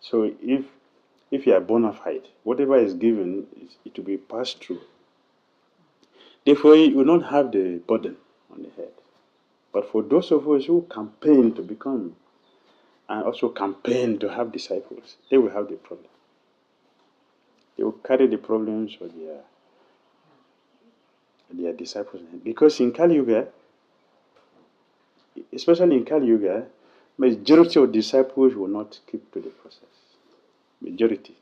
So if you are bona fide, whatever is given, it will be passed through. Therefore, you will not have the burden on the head. But for those of us who campaign to become, and also campaign to have disciples, they will have the problem. They will carry the problems of their disciples. Because in Kali Yuga, especially in Kali Yuga, majority of disciples will not keep to the process. Majority.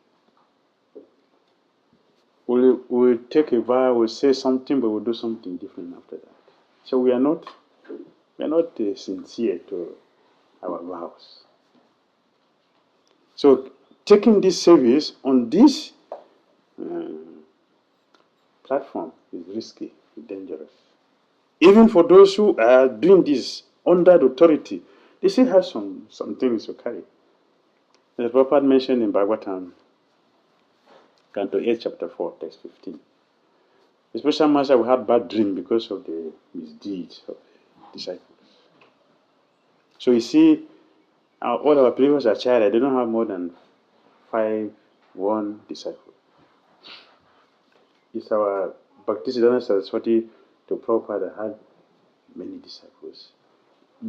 We'll take a vow, we'll say something, but we'll do something different after that. So we are not sincere to our vows. So taking this service on this platform is risky, dangerous. Even for those who are doing this under the authority, they still have some things to carry. As Prabhupada mentioned in Bhagavatam, Canto 8, Chapter 4, Text 15. The special master will have bad dream because of the misdeeds of the disciples. So you see, all our previous acharya, they don't have more than 1 disciple. It's our Bhakti Dhira Saraswati to Prabhupada had many disciples.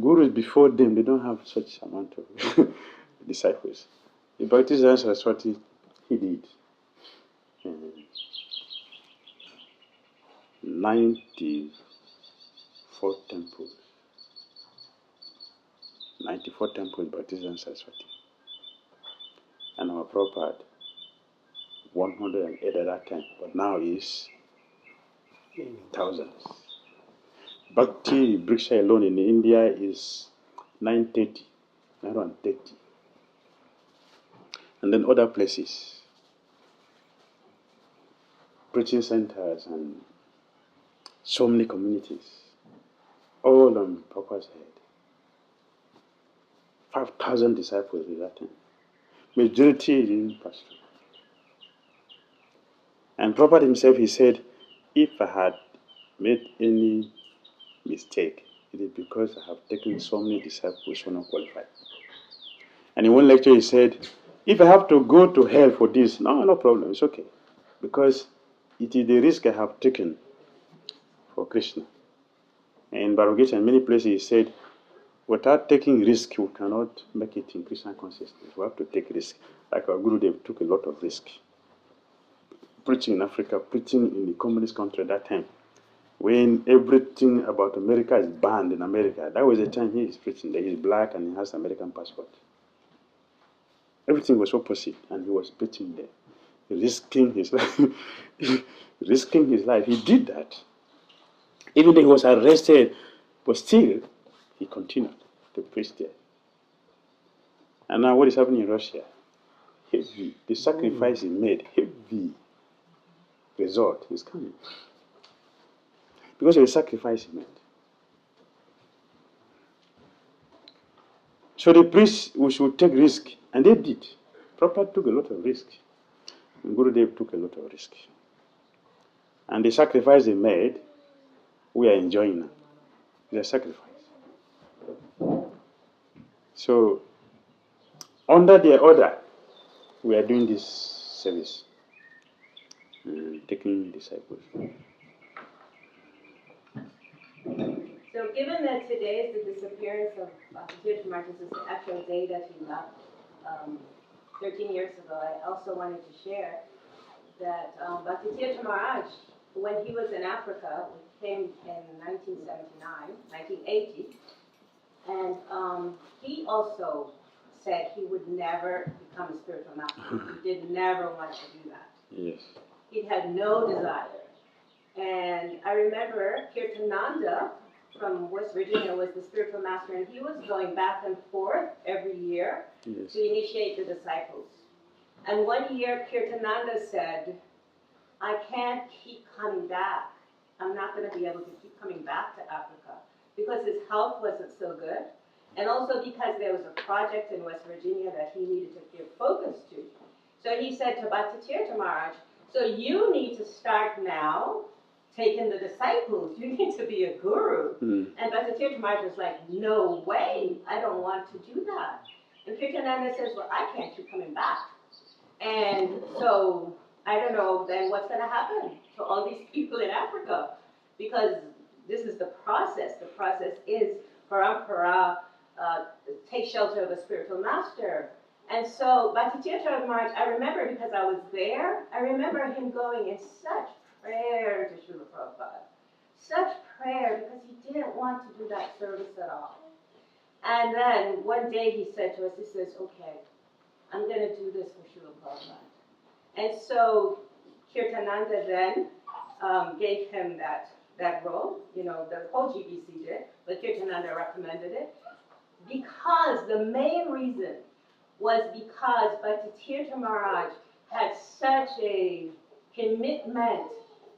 Gurus before them, they don't have such amount of disciples. The Bhakti Dhira Saraswati, he did. 94 temples. 94 temples, Bhakti Dhira Saraswati. And our Prabhupada, 108 at that time, but now is thousands. Bhakti Vriksha alone in India is 930. And then other places, preaching centers and so many communities, all on Prabhupada's head. 5,000 disciples at that time. Majority didn't pass through. And Prabhupada himself, he said, if I had made any mistake, it is because I have taken so many disciples who are not qualified. And in one lecture he said, if I have to go to hell for this, no problem, it's okay. Because it is the risk I have taken for Krishna. And in Bhagavad Gita, in many places he said, without taking risk, we cannot make it in Krishna consciousness. We have to take risk. Like our Gurudev took a lot of risk. Preaching in Africa, preaching in the communist country at that time, when everything about America is banned in America. That was the time he is preaching there. He's black and he has an American passport. Everything was opposite, and he was preaching there, risking his life. Risking his life. He did that. Even though he was arrested, but still, he continued to preach there. And now what is happening in Russia? Heavy. The sacrifice he made, heavy result is coming. Because of the sacrifice he made. So the priests, we should take risk. And they did. Prabhupada took a lot of risk. And Gurudev took a lot of risk. And the sacrifice they made, we are enjoying now. It's a sacrifice. So, under their order, we are doing this service. Taking disciples. So given that today is the disappearance of Bhakti-Tirtha Maharaj, this is the actual day that he left 13 years ago, I also wanted to share that Bhakti-Tirtha Maharaj, when he was in Africa, he came in 1980, and he also said he would never become a spiritual master. He did never want to do that. Yes. He had no desire. And I remember Kirtananda from West Virginia was the spiritual master, and he was going back and forth every year Yes. to initiate the disciples. And one year Kirtananda said, I can't keep coming back. I'm not going to be able to keep coming back to Africa because his health wasn't so good, and also because there was a project in West Virginia that he needed to give focus to. So he said to Bhakti-Tirtha Maharaj, so you need to start now taking the disciples. You need to be a guru. And Bhakti-Tirtha Maharaj was like, no way, I don't want to do that. And Kirtananda says, well, I can't keep coming back. And so, I don't know then what's going to happen to all these people in Africa, because this is the process. The process is parampara, take shelter of a spiritual master. And so, Bhakti-Tirtha Maharaj, I remember because I was there, I remember him going in such prayer to Srila Prabhupada. Such prayer, because he didn't want to do that service at all. And then one day he said to us, he says, okay, I'm going to do this for Srila Prabhupada. And so Kirtananda then gave him that role, you know, the whole GBC did, but Kirtananda recommended it, because the main reason was because Bhakti-Tirtha Maharaj had such a commitment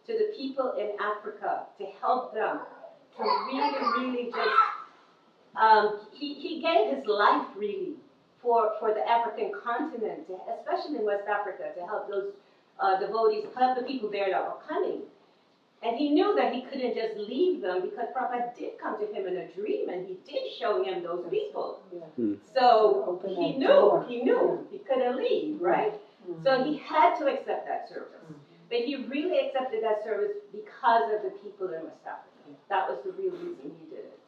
to the people in Africa to help them, to really just, he gave his life really for the African continent, especially in West Africa, to help those devotees, help the people there that were coming. And he knew that he couldn't just leave them, because Prabhupada did come to him in a dream and he did show him those people. So he knew he couldn't leave, right? So he had to accept that service. But he really accepted that service because of the people in West Africa. That was the real reason he did it.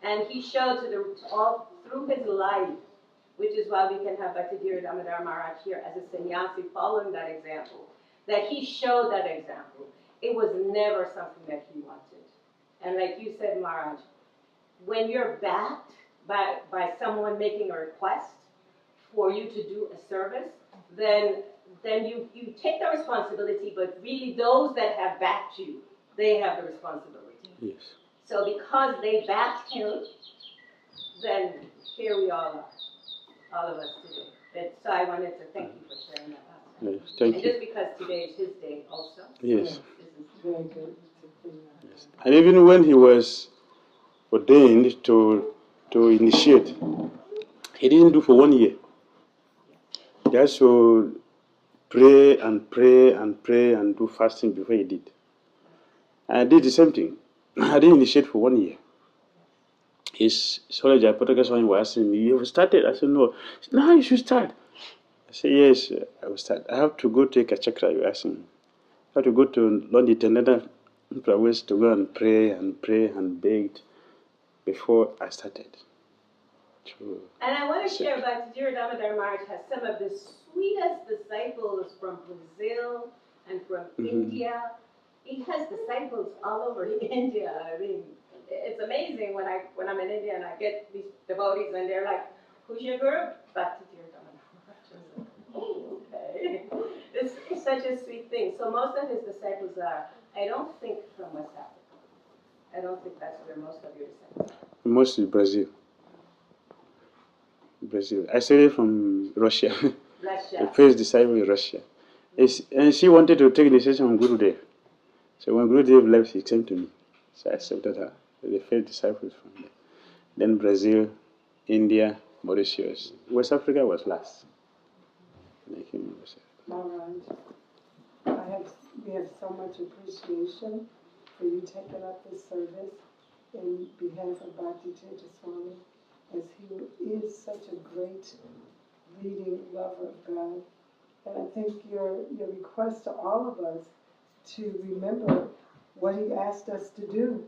And he showed all through his life, which is why we can have Bhakti Dhira Damodara Maharaj here as a sannyasi following that example, that he showed that example. It was never something that he wanted. And like you said, Maharaj, when you're backed by someone making a request for you to do a service, then you take the responsibility, but really those that have backed you, they have the responsibility. Yes. So because they backed him, then here we all are, all of us today. So I wanted to thank you for sharing that. Yes, thank and you. just because today is his day also. Yes. This is Very good. Yes. And even when he was ordained to initiate, he didn't do for 1 year. Just to pray and pray and pray and do fasting before he did. I did the same thing. I didn't initiate for 1 year. His Srila Bhakti Swami was asking me, "You have started?" I said, "No." He said, "No, you should start." I said, "Yes, I will start. I have to go take a chakra, you asking me. I have to go to Lord International Place to go and pray and beg before I started. And I want to share Bhakti Dhira Damodara Maharaj has some of the sweetest disciples from Brazil and from India. He has disciples all over India. I mean, it's amazing when I'm in India and I get these devotees and they're like, "Who's your guru?" Bhakti Dhira Damodara Maharaj. Oh, okay. It's such a sweet thing. So most of his disciples are, I don't think, from West Africa. I don't think that's where most of your disciples are. Mostly Brazil. I studied from Russia. The first disciple in Russia. And she wanted to take initiation from Gurudev. So when Gurudev left, she came to me. So I accepted her. The first disciples from there. Then Brazil, India, Mauritius. West Africa was last. Maharaj, we have so much appreciation for you taking up this service in behalf of Bhakti-Tirtha Swami, as he is such a great leading lover of God. And I think your request to all of us to remember what he asked us to do.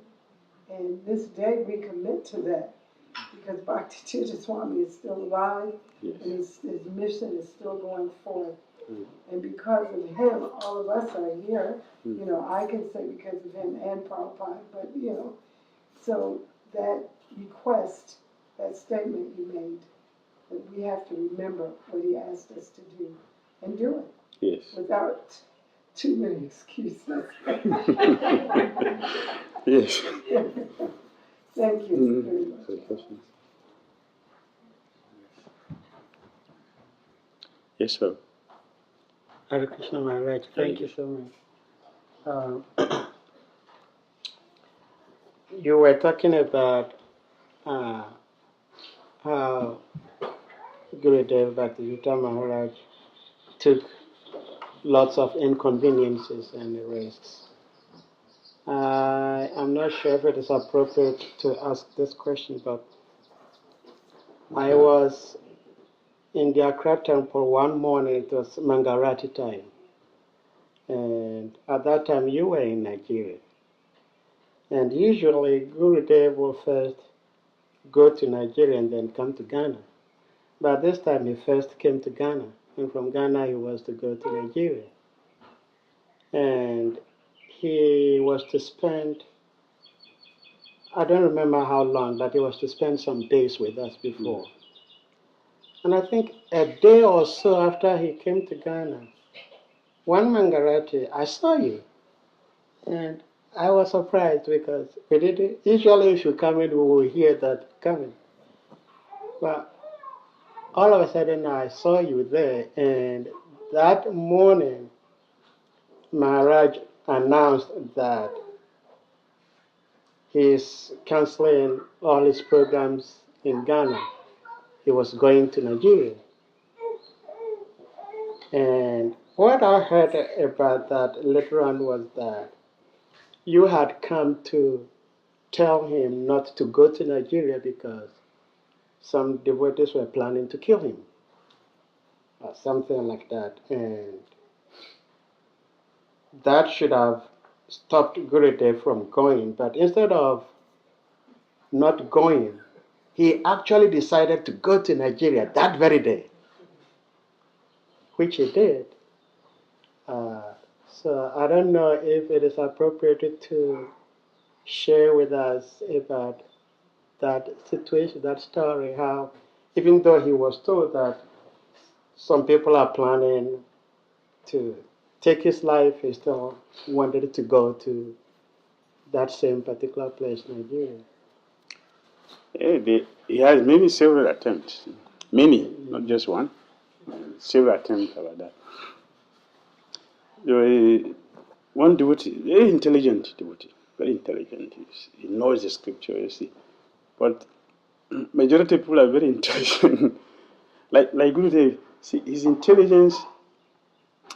And this day we commit to that, because Bhakti-Tirtha Swami is still alive, and his mission is still going forth. And because of him, all of us are here. You know, I can say because of him and Prabhupada, but you know, so that request, that statement you made, that we have to remember what he asked us to do and do it. Yes. Without too many excuses. Yes. Thank you very much. Yes, sir. Hare Krishna Maharaj, thank you so much. You were talking about how Gurudev Bhakti-Tirtha Maharaj took lots of inconveniences and risks. I'm not sure if it is appropriate to ask this question, but I was in the Accra temple one morning. It was Mangarati time, and at that time you were in Nigeria. And usually Gurudev will first go to Nigeria and then come to Ghana. But this time he first came to Ghana, and from Ghana he was to go to Nigeria. And he was to spend, I don't remember how long, but he was to spend some days with us before. And I think a day or so after he came to Ghana, one Mangarati, I saw you. And I was surprised because we didn't, usually if you come in, we will hear that coming. But all of a sudden I saw you there, and that morning Maharaj announced that he's canceling all his programs in Ghana. He was going to Nigeria. And what I heard about that later on was that you had come to tell him not to go to Nigeria because some devotees were planning to kill him, or something like that. And that should have stopped Gurudev from going. But instead of not going, he actually decided to go to Nigeria that very day, which he did. So I don't know if it is appropriate to share with us about that situation, that story, how even though he was told that some people are planning to take his life, he still wanted to go to that same particular place, Nigeria. He has many several attempts. Many, not just one. Several attempts about that. One devotee, very intelligent devotee, very intelligent. He knows the scripture, you see. But majority of people are very intelligent. like Gurudev, see, his intelligence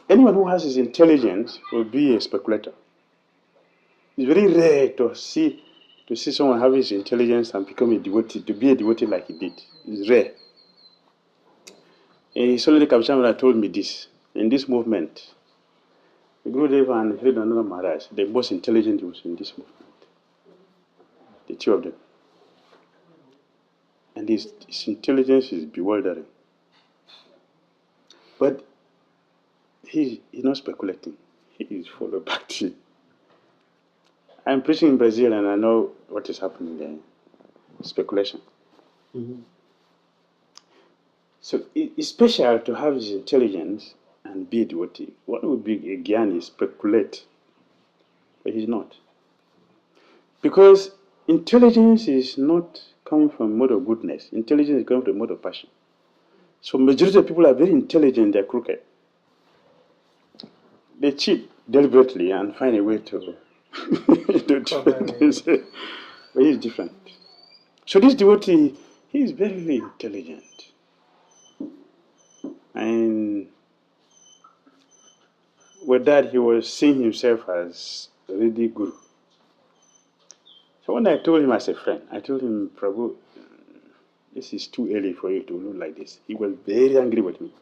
anyone who has his intelligence will be a speculator. It's very rare to see someone have his intelligence and become a devotee, to be a devotee like he did. It's rare. Srila Kapshamara told me this. In this movement, Gurudev and Dhira Damodara Maharaj, the most intelligent was in this movement. The two of them. And his intelligence is bewildering. But he's not speculating. He is full of bhakti. I'm preaching in Brazil and I know what is happening there. Speculation. Mm-hmm. So it's special to have this intelligence and be a devotee. What would be a jnani speculate? But he's not. Because intelligence is not coming from mode of goodness. Intelligence is coming from mode of passion. So majority of people are very intelligent, they're crooked. They cheat deliberately and find a way to do different things. But he's different. So this devotee, he is very, very intelligent. And with that, he was seeing himself as really guru. So when I told him as a friend, I told him, Prabhu, this is too early for you to look like this. He was very angry with me.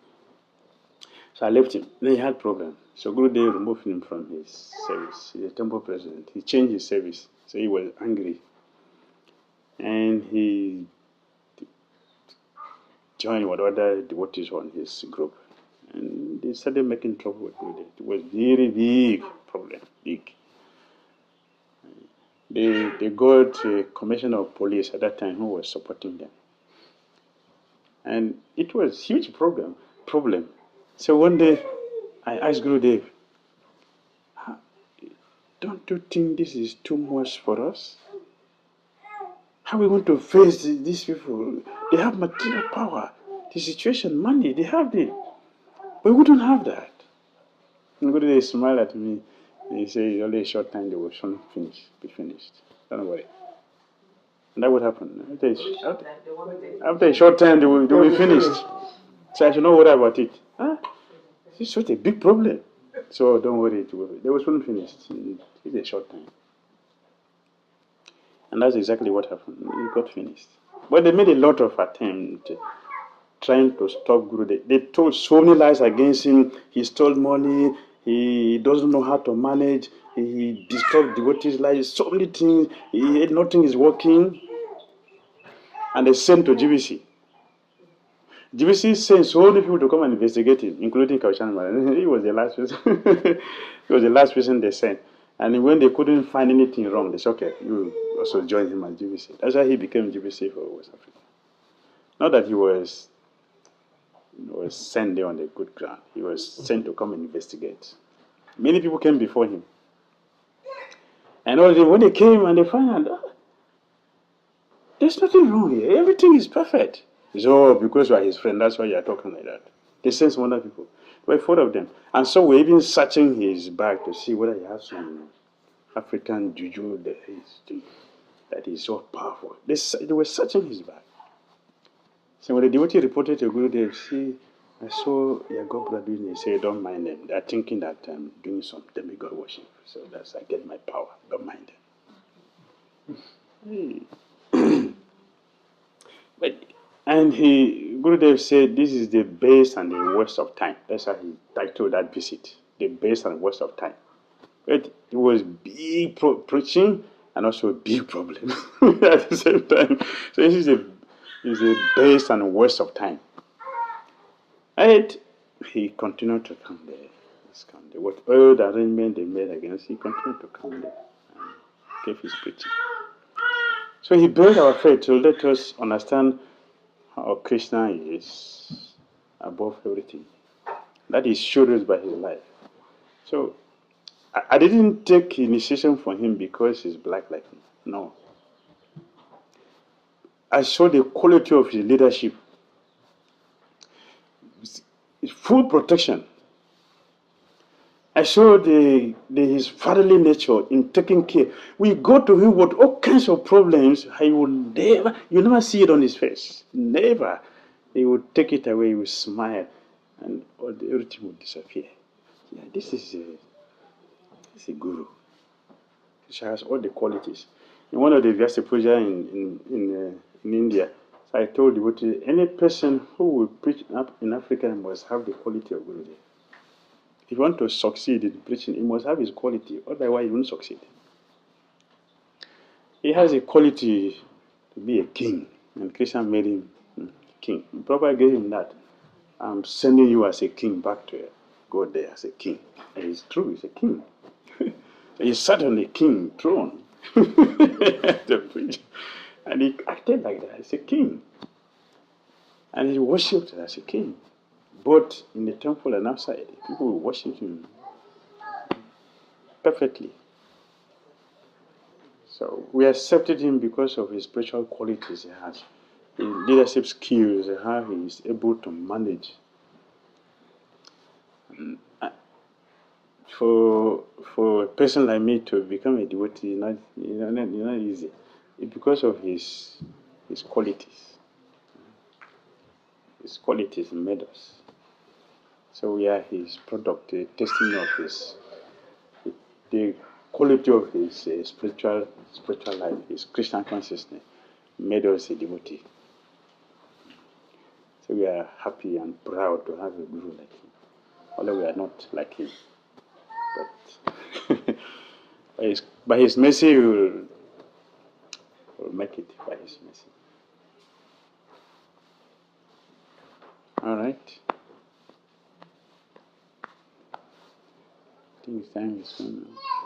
So I left him. Then he had problem. So Gurudev removed him from his service. He's a temple president. He changed his service. So he was angry. And he joined with other devotees on his group. And they started making trouble with Gurudev. It was very big problem. Big. They got a commissioner of police at that time who was supporting them. And it was a huge problem. So one day, I asked Gurudev, don't you think this is too much for us? How are we going to face these people? They have material power, the situation, money, they have it. But we don't have that. And Gurudev smiled at me and he said, it's only a short time they will soon be finished. Don't worry. And that would happen. After a short time, they will be finished. So I should not worry about it. It's such a big problem. So don't worry. They will soon finish. It's a short time. And that's exactly what happened. It got finished. But they made a lot of attempts trying to stop Guru. They told so many lies against him. He stole money. He doesn't know how to manage. He disturbed devotees' lives. So many things. Nothing is working. And they sent to GBC. GBC sent so many people to come and investigate him, including Kaushal Maharaj. He was the last person. He was the last person they sent. And when they couldn't find anything wrong, they said, okay, you also join him at GBC. That's why he became GBC for West Africa. Not that he was sent there on the good ground. He was sent to come and investigate. Many people came before him. And all of them, when they came and they found out, there's nothing wrong here. Everything is perfect. So, because you are his friend, that's why you are talking like that. They sent some other people. There were 4 of them. And so we're even searching his bag to see whether he has some African juju that is so powerful. They were searching his bag. So when the devotee reported to Gurudev, see, I saw your God doing it. He said, don't mind them. They're thinking that I'm doing some demigod worship. So that's I get my power. Don't mind them. And Gurudev said, this is the best and the worst of time. That's how he titled that visit, the best and worst of time. But it was big preaching and also a big problem at the same time. So this is the best and worst of time. And he continued to come there. What all the arrangement they made against, he continued to come there and gave his preaching. So he built our faith to let us understand how Krishna is above everything. That is showed us by his life. So I didn't take initiation from him because he's black like me. No. I saw the quality of his leadership. Full protection. I saw his fatherly nature in taking care. We go to him with all kinds of problems. You never see it on his face. Never. He would take it away, he would smile, and everything would disappear. yeah, this is a guru. She has all the qualities. In one of the Vyasa Puja in India, so I told devotees, any person who will preach in Africa must have the quality of Gurudev. If you want to succeed in preaching, he must have his quality, otherwise he won't succeed. He has a quality to be a king, and Krishna made him king. Prabhupada gave him that. I'm sending you as a king back to God there as a king. And it's true, he's a king. He sat on a king throne to preach. And he acted like that as a king. And he worshipped as a king. Both in the temple and outside, people worship him perfectly. So we accepted him because of his spiritual qualities he has, his leadership skills, how he is able to manage. For a person like me to become a devotee, not easy. It's because of his qualities. His qualities made us. So we are his product, a testimony of the quality of his spiritual life, his Krishna consciousness, made us a devotee. So we are happy and proud to have a guru like him. Although we are not like him. But by his mercy, we will make it by his mercy. All right. I think time is gone now.